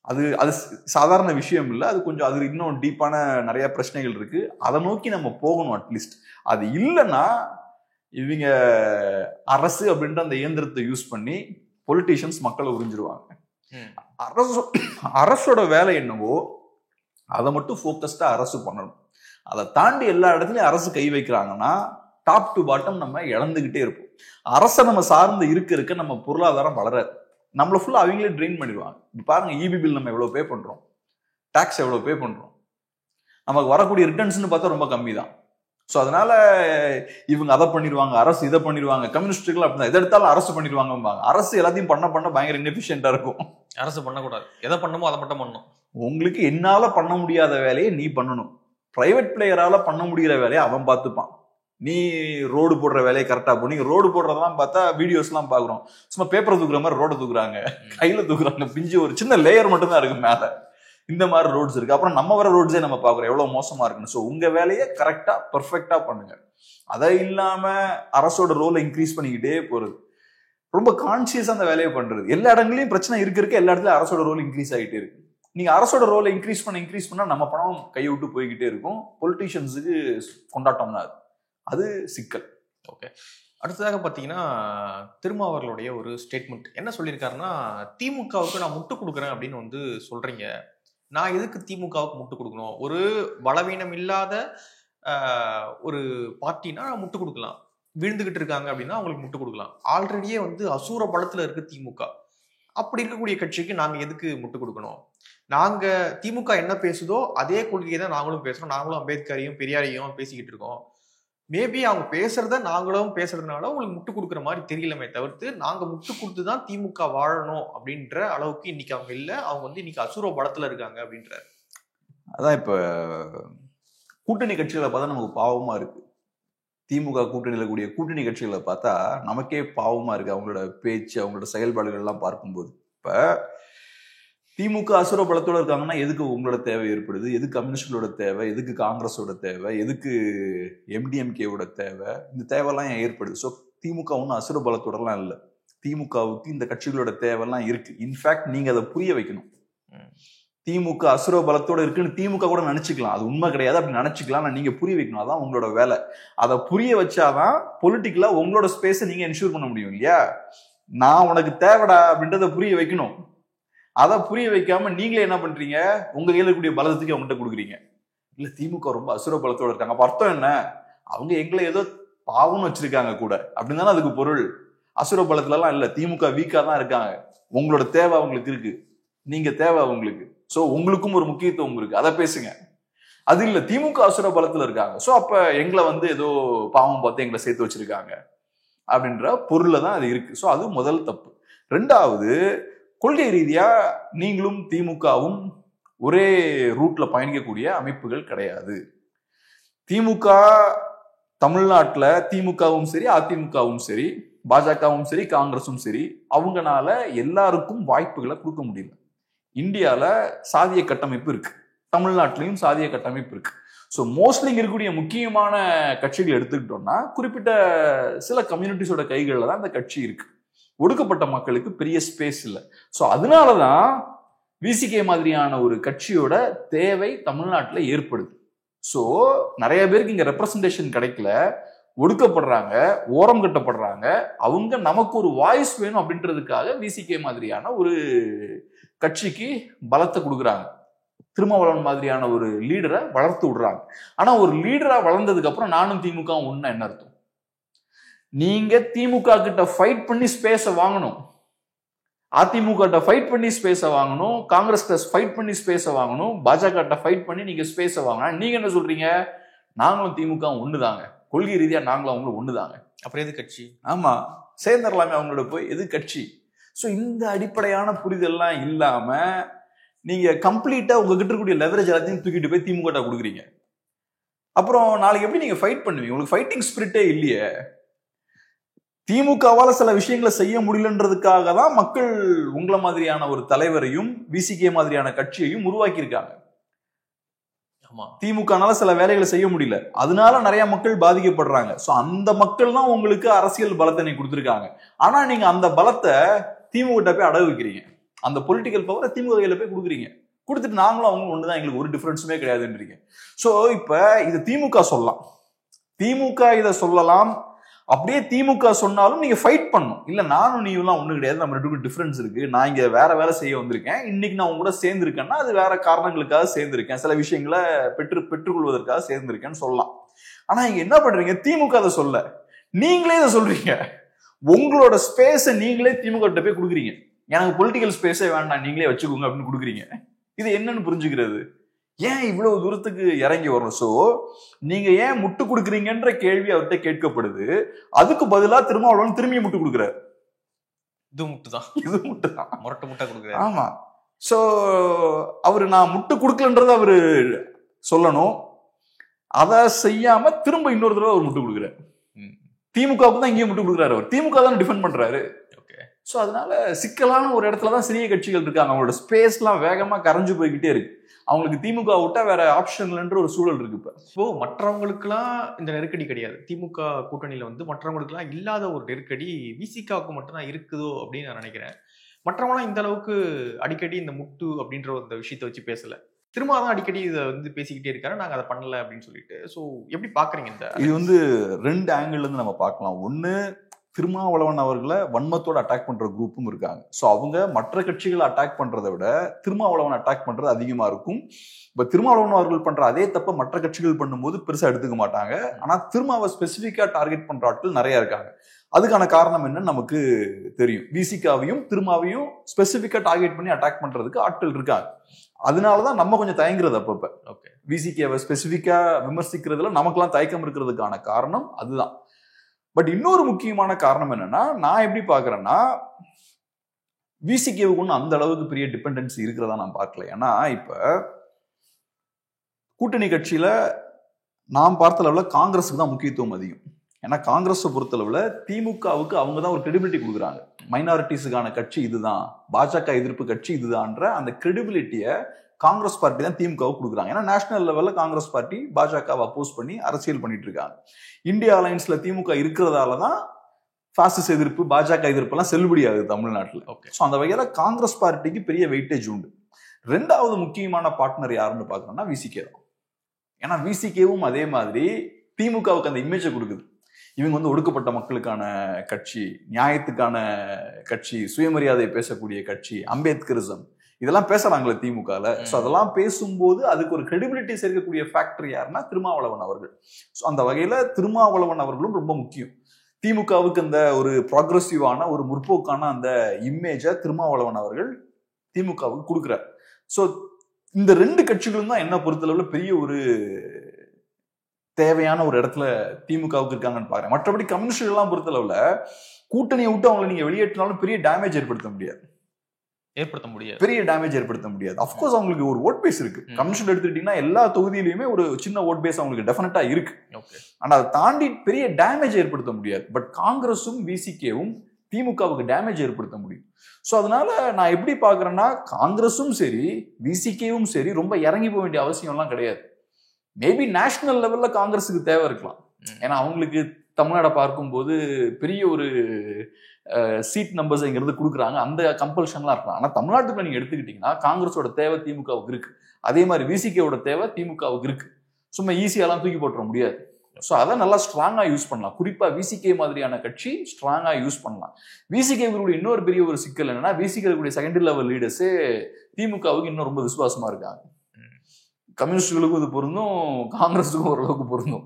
அது சாதாரண விஷயம் இல்லை, அது கொஞ்சம் அது இன்னும் டீப்பான நிறைய பிரச்சனைகள் இருக்கு, அதை நோக்கி நம்ம போகணும். அட்லீஸ்ட் அது இல்லைன்னா இவங்க அரசு அப்படின்ற அந்த இயந்திரத்தை யூஸ் பண்ணி பொலிட்டீஷியன்ஸ் மக்களை உறிஞ்சிருவாங்க. அரசோட வேலை என்னவோ அதை மட்டும் ஃபோக்கஸ்டா அரசு பண்ணணும். அதை தாண்டி எல்லா இடத்துலயும் அரசு கை வைக்கிறாங்கன்னா டாப் டு பாட்டம் நம்ம இழந்துகிட்டே இருப்போம். அரசை நம்ம சார்ந்து இருக்க நம்ம பொருளாதாரம் வளராது. நம்மள ஃபுல்லா அவங்களே ட்ரெயின் பண்ணிடுவாங்க. இப்போ பாருங்க, இபி பில் நம்ம எவ்வளவு பே பண்றோம், டாக்ஸ் எவ்வளவு பே பண்றோம், நமக்கு வரக்கூடிய ரிட்டர்ன்ஸ்னு பார்த்தா ரொம்ப கம்மி தான். ஸோ அதனால இவங்க அதை பண்ணிடுவாங்க, அரசு இதை பண்ணிடுவாங்க, கம்யூனிஸ்டுகள் அப்படிதான் எதை எடுத்தாலும் அரசு பண்ணிடுவாங்க. அரசு எல்லாத்தையும் பண்ண பயங்கர இன்எஃபிஷியன்டா இருக்கும். அரசு பண்ணக்கூடாது, எதை பண்ணணுமோ அதை மட்டும் பண்ணணும். உங்களுக்கு என்னால பண்ண முடியாத வேலையை நீ பண்ணணும். பிரைவேட் பிளேயரால பண்ண முடிகிற வேலையை அவன் பார்த்துப்பான். நீ ரோடு போடுற வேலையை கரெக்டா போ. நீங்க ரோடு போடுறதெல்லாம் பார்த்தா வீடியோஸ் எல்லாம் பாக்குறோம், சும்மா பேப்பரை தூக்குற மாதிரி ரோட தூக்குறாங்க, கையில தூக்குறாங்க, பிஞ்சு ஒரு சின்ன லேயர் மட்டும் தான் இருக்கு மேல. இந்த மாதிரி ரோட்ஸ் இருக்கு. அப்புறம் நம்ம வர ரோட்ஸே நம்ம பாக்குறோம் எவ்வளவு மோசமா இருக்குன்னு. ஸோ உங்க வேலையை கரெக்டா பெர்ஃபெக்டா பண்ணுங்க. அதை இல்லாம அரசோட ரோலை இன்க்ரீஸ் பண்ணிக்கிட்டே போறது, ரொம்ப கான்சியஸா அந்த வேலையை பண்றது. எல்லா இடங்களையும் பிரச்சனை இருக்க எல்லா இடத்துலயும் அரசோட ரோல் இன்க்ரீஸ் ஆகிட்டே இருக்கு. நீங்க அரசோட ரோலை இன்க்ரீஸ் பண்ணா நம்ம பணம் கையை விட்டு போய்கிட்டே இருக்கும். பொலிட்டீஷியன்ஸுக்கு கொண்டாட்டம் தான் அது சிக்கல். ஓகே, அடுத்ததாக பார்த்தீங்கன்னா திருமாவர்களுடைய ஒரு ஸ்டேட்மெண்ட் என்ன சொல்லியிருக்காருன்னா, திமுகவுக்கு நான் முட்டு கொடுக்குறேன் அப்படின்னு வந்து சொல்றீங்க. நான் எதுக்கு திமுகவுக்கு முட்டு கொடுக்கணும்? ஒரு பலவீனம் இல்லாத ஒரு பார்ட்டினா முட்டு கொடுக்கலாம். விழுந்துகிட்டு இருக்காங்க அப்படின்னா அவங்களுக்கு முட்டு கொடுக்கலாம். ஆல்ரெடியே வந்து அசூர பலத்துல இருக்கு திமுக. அப்படி இருக்கக்கூடிய கட்சிக்கு நாங்க எதுக்கு முட்டு கொடுக்கணும்? நாங்க திமுக என்ன பேசுதோ அதே கொள்கையை தான் நாங்களும் பேசுறோம். நாங்களும் அம்பேத்கரையும் பெரியாரையும் பேசிக்கிட்டு இருக்கோம். மேபி அவங்க பேசுறத நாங்களும் பேசுறதுனால உங்களுக்கு முட்டு கொடுக்குற மாதிரி தெரியலமே தவிர்த்து நாங்க முட்டு கொடுத்துதான் திமுக வாழணும் அப்படின்ற அளவுக்கு இன்னைக்கு அவங்க இல்லை. அவங்க வந்து இன்னைக்கு அசுர பலத்துல இருக்காங்க அப்படின்றாரு. அதான் இப்ப கூட்டணி கட்சிகளை பார்த்தா நமக்கு பாவமா இருக்கு. திமுக கூட்டணியில் கூடிய கூட்டணி கட்சிகளை பார்த்தா நமக்கே பாவமா இருக்கு. அவங்களோட பேச்சு, அவங்களோட செயல்பாடுகள் எல்லாம் பார்க்கும்போது இப்ப திமுக அசுர பலத்தோட இருக்காங்கன்னா எதுக்கு உங்களோட தேவை ஏற்படுது? எதுக்கு கம்யூனிஸ்டுகளோட தேவை? எதுக்கு காங்கிரஸோட தேவை? எதுக்கு எம்டிஎம்கேவோட தேவை? இந்த தேவையெல்லாம் ஏன் ஏற்படுது? ஸோ திமுக ஒன்றும் அசுர பலத்தோடலாம் இல்லை. திமுகவுக்கு இந்த கட்சிகளோட தேவையெல்லாம் இருக்கு. இன்ஃபேக்ட் நீங்க அதை புரிய வைக்கணும். திமுக அசுர பலத்தோட இருக்குன்னு திமுக கூட நினைச்சுக்கலாம், அது உண்மை கிடையாது அப்படி நினைச்சுக்கலாம். நீங்க புரிய வைக்கணும், அதான் உங்களோட வேலை. அதை புரிய வச்சாதான் பொலிட்டிக்கலா உங்களோட ஸ்பேஸை நீங்க என்ஷூர் பண்ண முடியும் இல்லையா? நான் உனக்கு தேவைடா அப்படின்றத புரிய வைக்கணும். அதை புரிய வைக்காம நீங்களே என்ன பண்றீங்க, உங்க கையில இருக்கக்கூடிய பலத்துக்கு அவங்ககிட்ட கொடுக்குறீங்க. இல்ல திமுக ரொம்ப அசுர பலத்தோட இருக்காங்க, அப்ப அர்த்தம் என்ன? அவங்க எங்களை ஏதோ பாவம்னு வச்சிருக்காங்க கூட அப்படின்னு தானே அதுக்கு பொருள். அசுர பலத்துல எல்லாம் இல்ல, திமுக வீக்கா தான் இருக்காங்க. உங்களோட தேவை அவங்களுக்கு இருக்கு, நீங்க தேவை அவங்களுக்கு. சோ உங்களுக்கும் ஒரு முக்கியத்துவம் இருக்கு, அதை பேசுங்க. அது இல்ல திமுக அசுர பலத்துல இருக்காங்க, சோ அப்ப எங்களை வந்து ஏதோ பாவம் பார்த்து எங்களை சேர்த்து வச்சிருக்காங்க அப்படின்ற பொருள்ல தான் அது இருக்கு. சோ அது முதல் தப்பு. ரெண்டாவது, கொள்கை ரீதியா நீங்களும் திமுகவும் ஒரே ரூட்ல பயணிக்கக்கூடிய அமைப்புகள் கிடையாது. திமுக தமிழ்நாட்டுல திமுகவும் சரி, அதிமுகவும் சரி, பாஜகவும் சரி, காங்கிரஸும் சரி, அவங்கனால எல்லாருக்கும் வாய்ப்புகளை கொடுக்க முடியல. இந்தியால சாதிய கட்டமைப்பு இருக்கு, தமிழ்நாட்டிலையும் சாதிய கட்டமைப்பு இருக்கு. ஸோ மோஸ்ட்லி இங்க இருக்கக்கூடிய முக்கியமான கட்சிகள் எடுத்துக்கிட்டோம்னா குறிப்பிட்ட சில கம்யூனிட்டிஸோட கைகளில் தான் அந்த கட்சி இருக்கு. ஒடுக்கப்பட்ட மக்களுக்கு பெரிய ஸ்பேஸ் இல்லை. ஸோ அதனாலதான் விசிகே மாதிரியான ஒரு கட்சியோட தேவை தமிழ்நாட்டில் ஏற்படுது. ஸோ நிறைய பேருக்கு இங்க ரெப்ரசன்டேஷன் கிடைக்கல, ஒடுக்கப்படுறாங்க, ஓரம் கட்டப்படுறாங்க. அவங்க நமக்கு ஒரு வாய்ஸ் வேணும் அப்படின்றதுக்காக விசிகே மாதிரியான ஒரு கட்சிக்கு பலத்தை கொடுக்குறாங்க. திருமாவளவன் மாதிரியான ஒரு லீடரை வளர்த்து விடுறாங்க. ஆனா ஒரு லீடரா வளர்ந்ததுக்கு அப்புறம் நானும் திமுக ஒண்ணு என்ன அர்த்தம்? நீங்க திமுக கிட்ட ஃபைட் பண்ணி ஸ்பேஸ வாங்கணும், அதிமுக கிட்ட ஃபைட் பண்ணி ஸ்பேஸ வாங்கணும், காங்கிரஸ் கிட்ட ஃபைட் பண்ணி ஸ்பேஸ வாங்கணும், பாஜக கிட்ட ஃபைட் பண்ணி நீங்க ஸ்பேஸ வாங்கணும். நீங்க என்ன சொல்றீங்க? நாங்களும் திமுக ஒண்ணுதாங்க, கொள்கை ரீதியா நாங்களும் அவங்களும் ஒண்ணுதாங்க. அப்புறம் எது கட்சி? ஆமா, சேர்ந்துடலாமே அவங்களோட போய், எது கட்சி? ஸோ இந்த அடிப்படையான புரிதல்லாம் இல்லாம நீங்க கம்ப்ளீட்டா உங்ககிட்ட இருக்கக்கூடிய லெவரேஜ் எல்லாத்தையும் தூக்கிட்டு போய் திமுக கொடுக்குறீங்க. அப்புறம் நாளைக்கு எப்படி நீங்க ஃபைட் பண்ணுவீங்க? உங்களுக்கு ஃபைட்டிங் ஸ்பிரிட்டே இல்லையே. திமுகவால சில விஷயங்களை செய்ய முடியலன்றதுக்காக தான் மக்கள் உங்களை மாதிரியான ஒரு தலைவரையும் விசிகே மாதிரியான கட்சியையும் உருவாக்கி இருக்காங்க. திமுகனால சில வேலைகளை செய்ய முடியல, அதனால நிறைய மக்கள் பாதிக்கப்படுறாங்க. சோ அந்த மக்கள் தான் உங்களுக்கு அரசியல் பலத்தை நீங்க கொடுத்துருக்காங்க. ஆனா நீங்க அந்த பலத்தை திமுக போய் அடகு வைக்கிறீங்க, அந்த பொலிட்டிக்கல் பவரை திமுக கையில போய் கொடுக்குறீங்க. கொடுத்துட்டு நாங்களும் அவங்க ஒண்ணுதான், எங்களுக்கு ஒரு டிஃபரன்ஸுமே கிடையாதுன்றீங்க. சோ இப்ப இது திமுக சொல்லலாம், திமுக இதை சொல்லலாம். அப்படியே திமுக சொன்னாலும் நீங்க ஃபைட் பண்ணும். இல்ல நானும் நீ எல்லாம் ஒண்ணு கிடையாது, நம்ம ரெண்டு டிஃபரன்ஸ் இருக்கு, நான் இங்க வேற வேலை செய்ய வந்திருக்கேன், இன்னைக்கு நான் உங்க கூட சேர்ந்திருக்கேன்னா அது வேற காரணங்களுக்காக சேர்ந்திருக்கேன், சில விஷயங்களை பெற்றுக்கொள்வதற்காக சேர்ந்திருக்கேன்னு சொல்லலாம். ஆனா இங்க என்ன பண்றீங்க? திமுக அதை சொல்ல, நீங்களே இதை சொல்றீங்க. உங்களோட ஸ்பேஸை நீங்களே திமுக கிட்ட போய் கொடுக்குறீங்க. எனக்கு பொலிட்டிக்கல் ஸ்பேஸே வேண்டாம், நீங்களே வச்சுக்கோங்க அப்படின்னு கொடுக்குறீங்க. இது என்னன்னு புரிஞ்சுக்கிறது? ஏன் இவ்வளவு தூரத்துக்கு இறங்கி வரும்? சோ நீங்க ஏன் முட்டு கொடுக்குறீங்கன்ற கேள்வி அவர்கிட்ட கேட்கப்படுது. அதுக்கு பதிலா திருமாவளவன் திரும்பி முட்டு கொடுக்குறாரு. இது முட்டுதான், இது முட்டுதான், முரட்டு முட்டை கொடுக்குறாரு. ஆமா. சோ அவரு நான் முட்டு கொடுக்கலன்றத அவரு சொல்லணும், அதை செய்யாம திரும்ப இன்னொரு தடவை அவர் முட்டு கொடுக்குறாரு. திமுகவுக்கு தான் இங்கேயும் முட்டு கொடுக்குறாரு. அவர் திமுக தான் டிஃபெண்ட் பண்றாரு. ஸோ அதனால சிக்கலான ஒரு இடத்துல தான் சிறிய கட்சிகள் இருக்காங்க. அவங்களோட ஸ்பேஸ்லாம் வேகமா கரைஞ்சு போய்கிட்டே இருக்கு. அவங்களுக்கு திமுக விட்டா வேற ஆப்ஷன் இல்லைன்ற ஒரு சூழல் இருக்கு. இப்போ மற்றவங்களுக்குலாம் இந்த நெருக்கடி கிடையாது. திமுக கூட்டணியில வந்து மற்றவங்களுக்குலாம் இல்லாத ஒரு நெருக்கடி விசிகாவுக்கு மட்டும்தான் இருக்குதோ அப்படின்னு நான் நினைக்கிறேன். மற்றவங்களாம் இந்த அளவுக்கு அடிக்கடி இந்த முட்டு அப்படின்ற அந்த விஷயத்தை வச்சு பேசல. திரும்ப தான் அடிக்கடி இதை வந்து பேசிக்கிட்டே இருக்காரு, நாங்க அதை பண்ணல அப்படின்னு சொல்லிட்டு. ஸோ எப்படி பாக்குறீங்க? இந்த இது வந்து ரெண்டு ஆங்கிள் இருந்து நம்ம பார்க்கலாம். ஒண்ணு, திருமாவளவன் அவர்களை வன்மத்தோட அட்டாக் பண்ற குரூப்பும் இருக்காங்க. ஸோ அவங்க மற்ற கட்சிகளை அட்டாக் பண்றதை விட திருமாவளவன் அட்டாக் பண்றது அதிகமா இருக்கும். இப்ப திருமாவளவன் அவர்கள் பண்ற அதே தப்ப மற்ற கட்சிகள் பண்ணும்போது பெருசா எடுத்துக்க மாட்டாங்க. ஆனா திருமாவை ஸ்பெசிபிக்கா டார்கெட் பண்ற ஆட்கள் நிறைய இருக்காங்க. அதுக்கான காரணம் என்னன்னு நமக்கு தெரியும். விசிகாவையும் திருமாவையும் ஸ்பெசிபிக்கா டார்கெட் பண்ணி அட்டாக் பண்றதுக்கு ஆட்கள் இருக்காங்க. அதனாலதான் நம்ம கொஞ்சம் தயங்குறது. அப்பப்ப விசிகாவை ஸ்பெசிபிக்கா விமர்சிக்கிறதுல நமக்கெல்லாம் தயக்கம் இருக்கிறதுக்கான காரணம் அதுதான். பட் இன்னொரு முக்கியமான காரணம் என்னன்னா, நான் எப்படி பாக்குறேன்னா, விசிகேவுக்கு ஒன்றும் அந்த அளவுக்கு பெரிய டிபெண்டன்சி இருக்கிறதா நான் பார்க்கல. ஏன்னா இப்ப கூட்டணி கட்சியில நாம் பார்த்த அளவுல காங்கிரஸுக்கு தான் முக்கியத்துவம் அதிகம். ஏன்னா காங்கிரஸை பொறுத்தளவுல திமுகவுக்கு அவங்க தான் ஒரு கிரெடிபிலிட்டி கொடுக்குறாங்க. மைனாரிட்டிஸுக்கான கட்சி இதுதான், பாஜக எதிர்ப்பு கட்சி இதுதான்ற அந்த கிரெடிபிலிட்டியை காங்கிரஸ் பார்ட்டி தான் திமுகவுக்கு கொடுக்குறாங்க. ஏன்னா நேஷனல் லெவல்ல காங்கிரஸ் பார்ட்டி பாஜகவை அப்போஸ் பண்ணி அரசியல் பண்ணிட்டு இருக்காங்க. இந்தியா அலையன்ஸ்ல திமுக இருக்கிறதால தான் பாசிச எதிர்ப்பு, பாஜக எதிர்ப்பு எல்லாம் செல்லுபடி ஆகுது தமிழ்நாட்டில். ஸோ அந்த வகையில காங்கிரஸ் பார்ட்டிக்கு பெரிய வெயிட்டேஜ் உண்டு. ரெண்டாவது முக்கியமான பார்ட்னர் யாருன்னு பார்க்கணும்னா விசிகே தான். ஏன்னா விசிகேவும் அதே மாதிரி திமுகவுக்கு அந்த இமேஜை கொடுக்குது. இவங்க வந்து ஒடுக்கப்பட்ட மக்களுக்கான கட்சி, நியாயத்துக்கான கட்சி, சுயமரியாதை பேசக்கூடிய கட்சி, அம்பேத்கரிசம் இதெல்லாம் பேசுறாங்களே திமுகல. ஸோ அதெல்லாம் பேசும்போது அதுக்கு ஒரு கிரெடிபிலிட்டி சேர்க்கக்கூடிய ஃபேக்டர் யாருன்னா திருமாவளவன் அவர்கள். ஸோ அந்த வகையில திருமாவளவன் அவர்களும் ரொம்ப முக்கியம். திமுகவுக்கு அந்த ஒரு ப்ராக்ரஸிவான ஒரு முற்போக்கான அந்த இமேஜை திருமாவளவன் அவர்கள் திமுகவுக்கு கொடுக்குறார். ஸோ இந்த ரெண்டு கட்சிகளும் தான் என்ன பொறுத்தளவுல பெரிய ஒரு தேவையான ஒரு இடத்துல திமுகவுக்கு இருக்காங்கன்னு பாருங்க. மற்றபடி கம்யூனிஸ்ட் எல்லாம் பொறுத்தளவுல கூட்டணியை விட்டு அவங்களை நீங்க வெளியேற்றினாலும் பெரிய டேமேஜ் ஏற்படுத்த முடியாது. ஏற்படுத்த முடியாது, பெரிய டேமேஜ் ஏற்படுத்த முடியாது. அஃப்கோர்ஸ் அவங்களுக்கு ஒரு ஓட் பேஸ் இருக்கு. கன்வென்ஷன் எடுத்துக்கிட்டீங்கன்னா எல்லா தொகுதியிலுமே ஒரு சின்ன ஓட் பேஸ் அவங்களுக்கு டெஃபினட்டா இருக்கு. ஆனா அதை தாண்டி பெரிய டேமேஜ் ஏற்படுத்த முடியாது. பட் காங்கிரஸும் விசிகேவும் திமுகவுக்கு டேமேஜ் ஏற்படுத்த முடியும். ஸோ அதனால நான் எப்படி பாக்குறேன்னா, காங்கிரஸும் சரி விசிகேவும் சரி ரொம்ப இறங்கி போக வேண்டிய அவசியம்லாம் கிடையாது. மேபி நேஷனல் லெவல்ல காங்கிரஸுக்கு தேவை இருக்கலாம். ஏன்னா அவங்களுக்கு தமிழ்நாடை பார்க்கும்போது பெரிய ஒரு சீட் நம்பர்ஸ் இங்கிறது கொடுக்குறாங்க, அந்த கம்பல்ஷன்லாம் இருக்கலாம். ஆனால் தமிழ்நாட்டுக்கு நீங்க எடுத்துக்கிட்டீங்கன்னா காங்கிரஸோட தேவை திமுகவுக்கு இருக்கு, அதே மாதிரி விசிகேவோட தேவை திமுகவுக்கு இருக்கு. சும்மா ஈஸியாலாம் தூக்கி போட்டுற முடியாது. ஸோ அதை நல்லா ஸ்ட்ராங்கா யூஸ் பண்ணலாம். குறிப்பா விசிகே மாதிரியான கட்சி ஸ்ட்ராங்கா யூஸ் பண்ணலாம். விசிகேவுடைய இன்னொரு பெரிய ஒரு சிக்கல் என்னன்னா, விசிகேவுடைய செகண்டரி லெவல் லீடர்ஸே திமுகவுக்கு இன்னும் ரொம்ப விசுவாசமா இருக்காங்க. கம்யூனிஸ்டுகளுக்கும் இது பொருந்தும், காங்கிரஸுக்கும் ஓரளவுக்கு பொருந்தும்.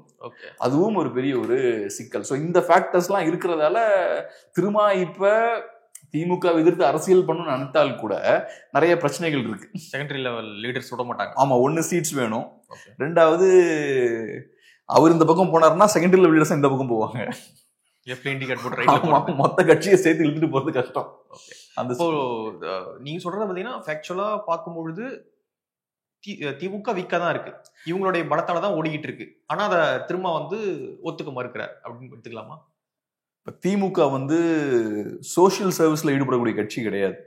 அதுவும் ஒரு பெரிய ஒரு சிக்கல். ஸோ இந்த ஃபேக்டர்ஸ்லாம் இருக்கிறதால திரும்ப இப்ப திமுக எதிர்த்து அரசியல் பண்ணணும்னு நினைத்தால் கூட நிறைய பிரச்சனைகள் இருக்கு. செகண்டரி லெவல் லீடர்ஸ் விட மாட்டாங்க. ஆமா, 1 சீட்ஸ் வேணும். ரெண்டாவது அவர் இந்த பக்கம் போனாருன்னா செகண்டரி லெவல் லீடர்ஸ் இந்த பக்கம் போவாங்க. மொத்த கட்சியை சேர்த்து இழுத்துட்டு போறது கஷ்டம். அந்த நீங்க சொல்றத பாத்தீங்கன்னா ஃபேக்சுவலா பார்க்கும்பொழுது திமுக வீக்கா தான் இருக்கு, இவங்களுடைய பலத்தால தான் ஓடிக்கிட்டு இருக்கு. ஆனா அதை திரும்ப ஒத்துக்க மறுக்கிறார் அப்படின்னு எடுத்துக்கலாமா? இப்ப திமுக சோசியல் சர்வீஸ்ல ஈடுபடக்கூடிய கட்சி கிடையாது.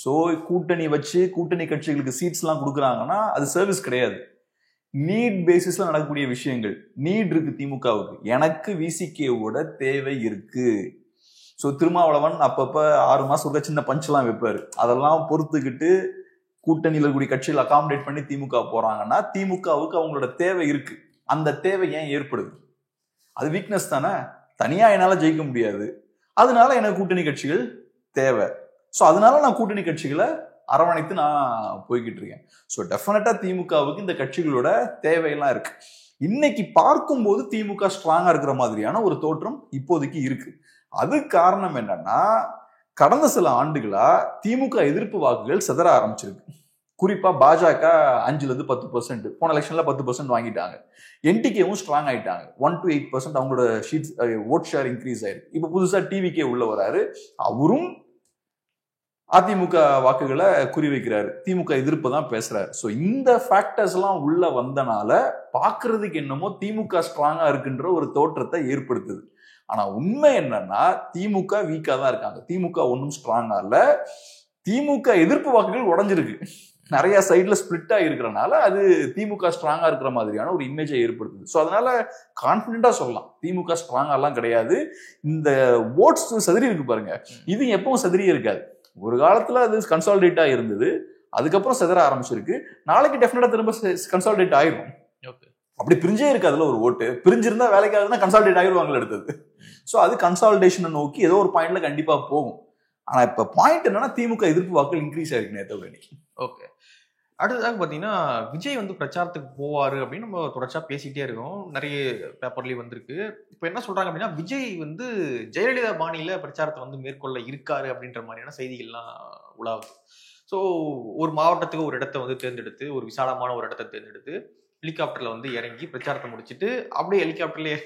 சோ கூட்டணி வச்சு கூட்டணி கட்சிகளுக்கு சீட்ஸ் எல்லாம் கொடுக்குறாங்கன்னா அது சர்வீஸ் கிடையாது. நீட் பேசிஸ்ல நடக்கக்கூடிய விஷயங்கள். நீட் இருக்கு திமுகவுக்கு, எனக்கு விசிகேவோட தேவை இருக்கு. ஸோ திருமாவளவன் அப்பப்ப 6 மாசம் ஒரு சின்ன பஞ்செல்லாம் வைப்பாரு. அதெல்லாம் பொறுத்துக்கிட்டு கூட்டணியில் இருக்கக்கூடிய கட்சிகள் அகாமடேட் பண்ணி திமுக போறாங்கன்னா திமுகவுக்கு அவங்களோட தேவை இருக்கு. அந்த தேவை ஏன் ஏற்படுது? அது வீக்னஸ் தானே. தனியா என்னால ஜெயிக்க முடியாது, அதனால எனக்கு கூட்டணி கட்சிகள் தேவை. ஸோ அதனால நான் கூட்டணி கட்சிகளை அரவணைத்து நான் போய்கிட்டு இருக்கேன். ஸோ டெஃபினட்டா திமுகவுக்கு இந்த கட்சிகளோட தேவையெல்லாம் இருக்கு. இன்னைக்கு பார்க்கும்போது திமுக ஸ்ட்ராங்கா இருக்கிற மாதிரியான ஒரு தோற்றம் இப்போதைக்கு இருக்கு. அது காரணம் என்னன்னா, கடந்த சில ஆண்டுகளா திமுக எதிர்ப்பு வாக்குகள் சிதற ஆரம்பிச்சிருக்கு. குறிப்பா பாஜக 5-10%, போன எலெக்ஷன்ல 10% வாங்கிட்டாங்க. என்டிகேவும் ஸ்ட்ராங் ஆயிட்டாங்க. 1 to 8% அவங்களோட ஓட் ஷேர் இன்க்ரீஸ் ஆயிருக்கு. இப்ப புதுசா டிவிகே உள்ள வராரு, அவரும் அதிமுக வாக்குகளை குறிவைக்கிறாரு, திமுக எதிர்ப்பு தான் பேசுறாரு. ஸோ இந்த ஃபேக்டர்ஸ் எல்லாம் உள்ள வந்தனால பாக்குறதுக்கு என்னமோ திமுக ஸ்ட்ராங்கா இருக்குன்ற ஒரு தோற்றத்தை ஏற்படுத்துது. ஆனா உண்மை என்னன்னா, திமுக வீக்கா தான் இருக்காங்க. திமுக ஒன்றும் ஸ்ட்ராங்கா இல்ல. திமுக எதிர்ப்பு வாக்குகள் உடஞ்சிருக்கு, நிறைய சைட்ல ஸ்பிளிட் ஆகிருக்கிறனால அது திமுக ஸ்ட்ராங்கா இருக்கிற மாதிரியான ஒரு இமேஜை ஏற்படுத்துது. ஸோ அதனால கான்பிடண்டா சொல்லலாம் திமுக ஸ்ட்ராங்கா எல்லாம் கிடையாது. இந்த ஓட்ஸ் சதுரி இருக்கு பாருங்க, இது எப்பவும் சதுரியே இருக்காது. ஒரு காலத்துல அது கன்சாலிடேட்டா இருந்தது, அதுக்கப்புறம் செதற ஆரம்பிச்சிருக்கு. நாளைக்கு டெஃபினட்டா திரும்ப கன்சாலிடேட் ஆயிரும். அப்படி பிரிஞ்சே இருக்கு. அதுல ஒரு ஓட்டு பிரிஞ்சிருந்தா வேலைக்காக கன்சாலிடேட் ஆகிடுவாங்க அடுத்தது. ஸோ அது கன்சாலிடேஷனை நோக்கி ஏதோ ஒரு பாயிண்ட்ல கண்டிப்பா போகும். ஆனா இப்ப பாயிண்ட் என்னன்னா, திமுக எதிர்ப்பு வாக்குகள் இன்க்ரீஸ் ஆயிருக்கு நேற்று இன்னைக்கு. ஓகே, அடுத்ததாக பார்த்தீங்கன்னா விஜய் பிரச்சாரத்துக்கு போவாரு அப்படின்னு நம்ம தொடர்ச்சியா பேசிக்கிட்டே இருக்கோம், நிறைய பேப்பர்லயும் வந்திருக்கு. இப்போ என்ன சொல்றாங்க அப்படின்னா, விஜய் ஜெயலலிதா பாணியில பிரச்சாரத்தை மேற்கொள்ள இருக்காரு அப்படின்ற மாதிரியான செய்திகள்லாம் உலாவுது. ஸோ ஒரு மாவட்டத்துக்கு ஒரு இடத்த தேர்ந்தெடுத்து, ஒரு விசாலமான ஒரு இடத்த தேர்ந்தெடுத்து ஹெலிகாப்டர்ல இறங்கி பிரச்சாரத்தை முடிச்சுட்டு அப்படியே ஹெலிகாப்டர்லயே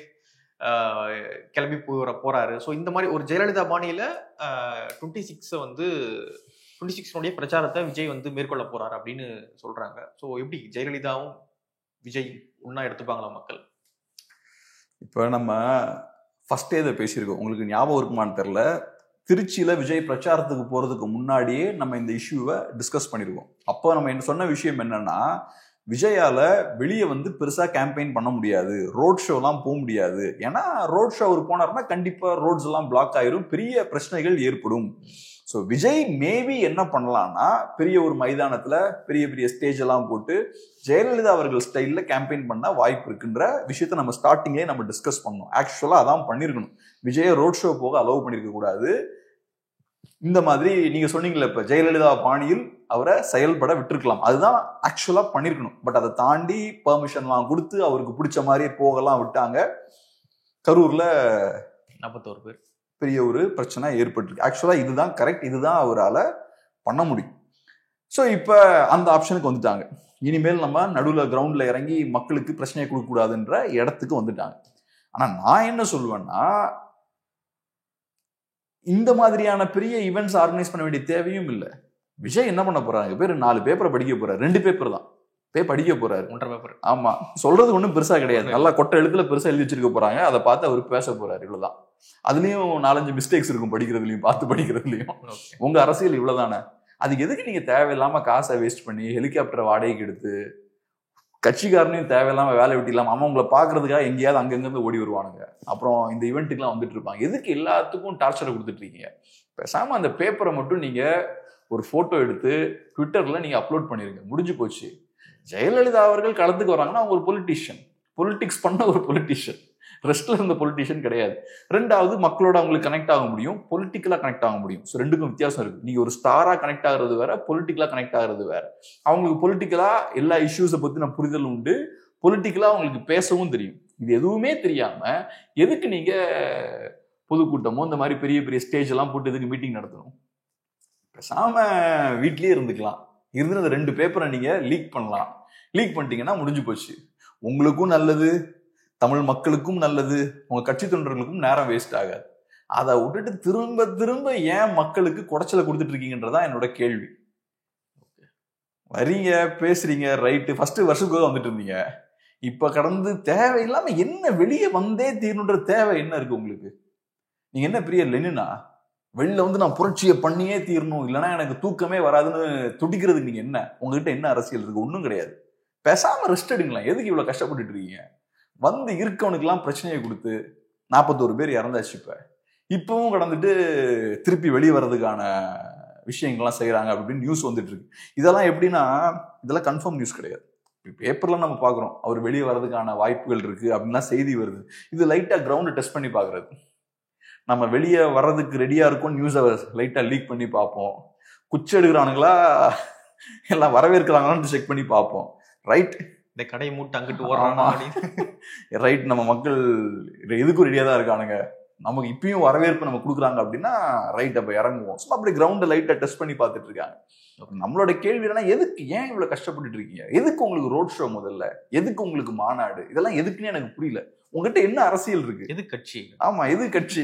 கிளம்பி போறாரு. ஸோ இந்த மாதிரி ஒரு ஜெயலலிதா பாணியில 26 பிரச்சாரத்தை விஜய் மேற்கொள்ள போறாரு அப்படின்னு சொல்றாங்க. ஸோ எப்படி ஜெயலலிதாவும் விஜய் ஒன்னா எடுத்துப்பாங்களா மக்கள்? இப்ப நம்ம ஃபர்ஸ்டே இதை பேசியிருக்கோம், உங்களுக்கு ஞாபகம் இருக்குமான்னு தெரியல. திருச்சியில விஜய் பிரச்சாரத்துக்கு போறதுக்கு முன்னாடியே நம்ம இந்த இஷ்யூவை டிஸ்கஸ் பண்ணிருக்கோம். அப்போ நம்ம சொன்ன விஷயம் என்னன்னா, விஜயால வெளியே பெருசா கேம்பெயின் பண்ண முடியாது, ரோட் ஷோ எல்லாம் போக முடியாது. ஏன்னா ரோட் ஷோ அவர் போனார்னா கண்டிப்பா ரோட்ஸ் எல்லாம் பிளாக் ஆயிரும், பெரிய பிரச்சனைகள் ஏற்படும். ஸோ விஜய் மேபி என்ன பண்ணலாம்னா, பெரிய ஒரு மைதானத்துல பெரிய பெரிய ஸ்டேஜ் எல்லாம் போட்டு ஜெயலலிதா அவர்கள் ஸ்டைல்ல கேம்பெயின் பண்ண வாய்ப்பு இருக்குன்ற விஷயத்த நம்ம ஸ்டார்டிங்லேயே நம்ம டிஸ்கஸ் பண்ணோம். ஆக்சுவலா அதான் பண்ணிருக்கணும். விஜய ரோட் ஷோ போக அலோவ் பண்ணிருக்க கூடாது. இந்த மாதிரி நீங்க சொன்னீங்கல்ல, இப்ப ஜெயலலிதா பாணியில் அவரை செயல்பட விட்டுருக்கலாம், அதுதான் ஆக்சுவலா பண்ணிருக்கணும். பட் அதை தாண்டி பெர்மிஷன்லாம் கொடுத்து அவருக்கு பிடிச்ச மாதிரி போகலாம் விட்டாங்க. கரூர்ல 41 பேர் பெரிய ஒரு பிரச்சனை ஏற்பட்டிருக்கு. ஆக்சுவலா இதுதான் கரெக்ட், இதுதான் அவரால் பண்ண முடியும். ஸோ இப்ப அந்த ஆப்ஷனுக்கு வந்துட்டாங்க. இனிமேல் நம்ம நடுவில் கிரவுண்ட்ல இறங்கி மக்களுக்கு பிரச்சனையை கொடுக்க கூடாதுன்ற இடத்துக்கு வந்துட்டாங்க. ஆனா நான் என்ன சொல்லுவேன்னா, இந்த மாதிரியான பெரிய ஈவெண்ட்ஸ் ஆர்கனைஸ் பண்ண வேண்டிய தேவையும் இல்லை. விஜய் என்ன பண்ண போறாங்க, பேர் 4 பேப்பரை படிக்க போறாரு, 2 பேப்பர் தான் படிக்க போறாரு, 1.5 பேப்பர். ஆமா, சொல்றது ஒன்றும் பெருசா கிடையாது, நல்லா கொட்டை எழுத்துல பெருசா எழுதி வச்சிருக்க போறாங்க, அதை பார்த்து அவர் பேச போறாரு, இவ்வளவுதான். அதுலயும் 4-5 மிஸ்டேக்ஸ் இருக்கும் படிக்கிறதுலயும், பார்த்து படிக்கிறதுலயும். உங்க அரசியல் இவ்வளவுதானே, அதுக்கு எதுக்கு நீங்க தேவையில்லாம காசை வேஸ்ட் பண்ணி ஹெலிகாப்டரை வாடகைக்கு எடுத்து கட்சிக்காரனையும் தேவையில்லாம வேலை விட்டு இல்லாம அவன் உங்களை பாக்குறதுக்காக எங்கேயாவது அங்கங்கிருந்து ஓடி வருவானுங்க, அப்புறம் இந்த ஈவெண்ட்டுக்குலாம் வந்துட்டு இருப்பாங்க. எதுக்கு எல்லாத்துக்கும் டார்ச்சரை கொடுத்துட்டு இருக்கீங்க? பேசாம அந்த பேப்பரை மட்டும் நீங்க ஒரு போட்டோ எடுத்து ட்விட்டர்ல நீங்க அப்லோட் பண்ணிருங்க, முடிஞ்சு போச்சு. ஜெயலலிதா அவர்கள் களத்துக்கு வராங்கன்னா அவங்க ஒரு பொலிட்டீஷியன், பொலிட்டிக்ஸ் பண்ண ஒரு பொலிட்டீஷியன், ரெஸ்ட்ல இருந்த பொலிட்டீஷியன் கிடையாது. ரெண்டாவது, மக்களோட அவங்களுக்கு கனெக்ட் ஆக முடியும், பொலிட்டிக்கலா கனெக்ட் ஆக முடியும். ஸோ ரெண்டுக்கும் வித்தியாசம் இருக்கு. நீங்க ஒரு ஸ்டாரா கனெக்ட் ஆகுறது வேற, பொலிட்டிக்கலா கனெக்ட் ஆகுறது வேற. அவங்களுக்கு பொலிட்டிக்கலா எல்லா இஷ்யூஸை பத்தி நான் புரிதல் உண்டு, பொலிட்டிக்கலா அவங்களுக்கு பேசவும் தெரியும். இது எதுவுமே தெரியாம எதுக்கு நீங்க பொதுக்கூட்டமோ இந்த மாதிரி பெரிய பெரிய ஸ்டேஜ் எல்லாம் போட்டு எதுக்கு மீட்டிங் நடத்தணும்? பேசாம வீட்லயே இருந்துக்கலாம். இருந்து அந்த 2 பேப்பரை நீங்க லீக் பண்ணலாம். லீக் பண்ணிட்டீங்கன்னா முடிஞ்சு போச்சு. உங்களுக்கும் நல்லது, தமிழ் மக்களுக்கும் நல்லது, உங்க கட்சி தொண்டர்களுக்கும் நேரம் வேஸ்ட் ஆகாது. அதை விட்டுட்டு திரும்ப திரும்ப ஏன் மக்களுக்கு குடைச்சலை கொடுத்துட்டு இருக்கீங்கன்றதான் என்னோட கேள்வி. வரீங்க, பேசுறீங்க, ரைட்டு, ஃபர்ஸ்ட் வருஷத்துக்கு வந்துட்டு இருந்தீங்க, இப்ப கடந்து தேவையில்லாம என்ன வெளியே வந்தே தீரணுன்ற தேவை என்ன இருக்கு உங்களுக்கு? நீங்க என்ன பெரிய லெனினா? வெளில வந்து நான் புரட்சியை பண்ணியே தீரணும், இல்லைன்னா எனக்கு தூக்கமே வராதுன்னு துடிக்கிறதுக்கு நீங்க என்ன? உங்ககிட்ட என்ன அரசியல் இருக்கு? ஒன்றும் கிடையாது. பேசாம ரெஸ்ட் எடுங்களேன். எதுக்கு இவ்வளவு கஷ்டப்பட்டுட்டு இருக்கீங்க? வந்து இருக்கவனுக்கெல்லாம் பிரச்சனையை கொடுத்து 41 பேர் இறந்தாச்சு. இப்பவும் கடந்துட்டு திருப்பி வெளியே வர்றதுக்கான விஷயங்கள்லாம் செய்யறாங்க அப்படின்னு நியூஸ் வந்துட்டு இருக்கு. இதெல்லாம் எப்படின்னா, இதெல்லாம் கன்ஃபார்ம் நியூஸ் கிடையாது. பேப்பர்ல நம்ம பாக்குறோம் அவர் வெளியே வர்றதுக்கான வாய்ப்புகள் இருக்கு அப்படின்லாம் செய்தி வருது. இது லைட்டா கிரவுண்ட் டெஸ்ட் பண்ணி பாக்குறது. நம்ம வெளியே வர்றதுக்கு ரெடியா இருக்கும், நியூஸை லைட்டா லீக் பண்ணி பார்ப்போம். குச்சி எடுக்கிறானுங்களா எல்லாம் வரவேற்கிறாங்களான்னு செக் பண்ணி பார்ப்போம். ரைட், இந்த கடை மூட்டை அங்கிட்டு ஓடுறானா ரைட், நம்ம மக்கள் எதுக்கும் ரெடியா தான் இருக்கானுங்க, நமக்கு இப்பயும் வரவேற்பு நம்ம கொடுக்குறாங்க அப்படின்னா ரைட், அப்ப இறங்குவோம். சும்மா அப்படி கிரவுண்டை லைட்டா டெஸ்ட் பண்ணி பார்த்துட்டு இருக்காங்க. நம்மளோட கேள்வி என்னன்னா, எதுக்கு, ஏன் இவ்வளவு கஷ்டப்பட்டுட்டு இருக்கீங்க? எதுக்கு உங்களுக்கு ரோட் ஷோ முதல்ல? எதுக்கு உங்களுக்கு மாநாடு? இதெல்லாம் எதுக்குன்னு எனக்கு புரியல. உங்ககிட்ட என்ன அரசியல் இருக்கு? எது கட்சி? ஆமா, எது கட்சி?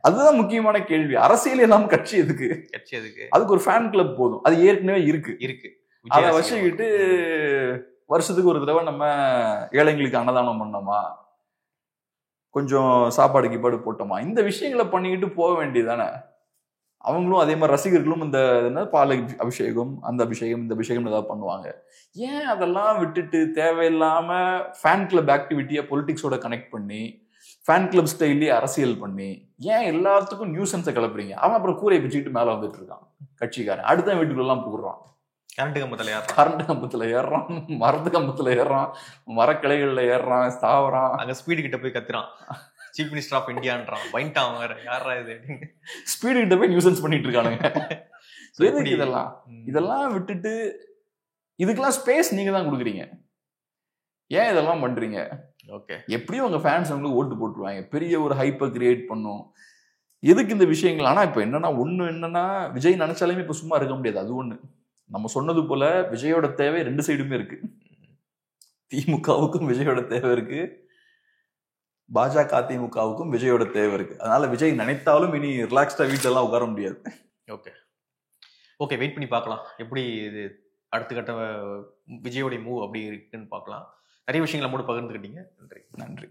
அதுதான் முக்கியமான கேள்வி. அரசியல் இல்லாம கட்சி எதுக்கு? கட்சி எதுக்கு? அதுக்கு ஒரு ஃபேன் கிளப் போதும், அது ஏற்கனவே இருக்கு. அதை வச்சுக்கிட்டு வருஷத்துக்கு ஒரு தடவை நம்ம ஏழைங்களுக்கு அன்னதானம் பண்ணோமா, கொஞ்சம் சாப்பாடு கீப்பாடு போட்டோமா, இந்த விஷயங்களை பண்ணிக்கிட்டு போக வேண்டியதானே. அவங்களும் அதே மாதிரி ரசிகர்களும் இந்த பால் அபிஷேகம், அந்த அபிஷேகம், இந்த அபிஷேகம் ஏதாவது பண்ணுவாங்க. ஏன் அதெல்லாம் விட்டுட்டு தேவையில்லாம ஃபேன் கிளப் ஆக்டிவிட்டியை பொலிட்டிக்ஸோட கனெக்ட் பண்ணி ஃபேன் கிளப் ஸ்டைல்லே அரசியல் பண்ணி ஏன் எல்லாத்துக்கும் நியூசன்ஸை கிளப்புறீங்க? அவன் அப்புறம் கூரையை பிச்சுக்கிட்டு மேலே வந்துட்டு இருக்கான் கட்சிக்காரன், அடுத்த வீட்டுக்குள்ளெல்லாம் புகுறான், கரண்ட் கம்பத்துல ஏறுறான், மரத்து கம்பத்துல ஏறுறான், மரக்கிளைகள்ல ஏறுறான், தாவறான், அங்க ஸ்பீடு கிட்ட போய் கத்துறான், சீஃப் மினிஸ்டர் ஆஃப் இந்தியான்றான், வைண்டான் வேற, யாரா இது ஸ்பீடு கிட்ட போய் நியூசன்ஸ் பண்ணிட்டு இருக்கானுங்க. எதுக்கு இதெல்லாம்? இதெல்லாம் விட்டுட்டு இதுக்கெல்லாம் ஸ்பேஸ் நீங்க தான் கொடுக்குறீங்க. ஏன் இதெல்லாம் பண்றீங்க? ஓகே, எப்படியும் உங்க ஃபேன்ஸ் உங்களுக்கு ஓட்டு போட்டுருவாங்க, பெரிய ஒரு ஹைப்பை கிரியேட் பண்ணும். எதுக்கு இந்த விஷயங்கள்? ஆனா இப்ப என்னன்னா விஜய் நினைச்சாலுமே இப்ப சும்மா இருக்க முடியாது. அது ஒண்ணு, நம்ம சொன்னது போல விஜயோட தேவை 2 சைடுமே இருக்கு. திமுகவுக்கும் விஜயோட தேவை இருக்கு, பாஜக அதிமுகவுக்கும் விஜயோட தேவை இருக்கு. அதனால விஜய் நினைத்தாலும் இனி ரிலாக்ஸ்டா வீட்டுல எல்லாம் உட்கார முடியாது. ஓகே ஓகே, வெயிட் பண்ணி பார்க்கலாம் எப்படி இது அடுத்த கட்ட விஜயோடைய மூவ் அப்படி இருக்குன்னு பார்க்கலாம். நிறைய விஷயங்களை மூட பகிர்ந்துக்கிட்டீங்க. நன்றி.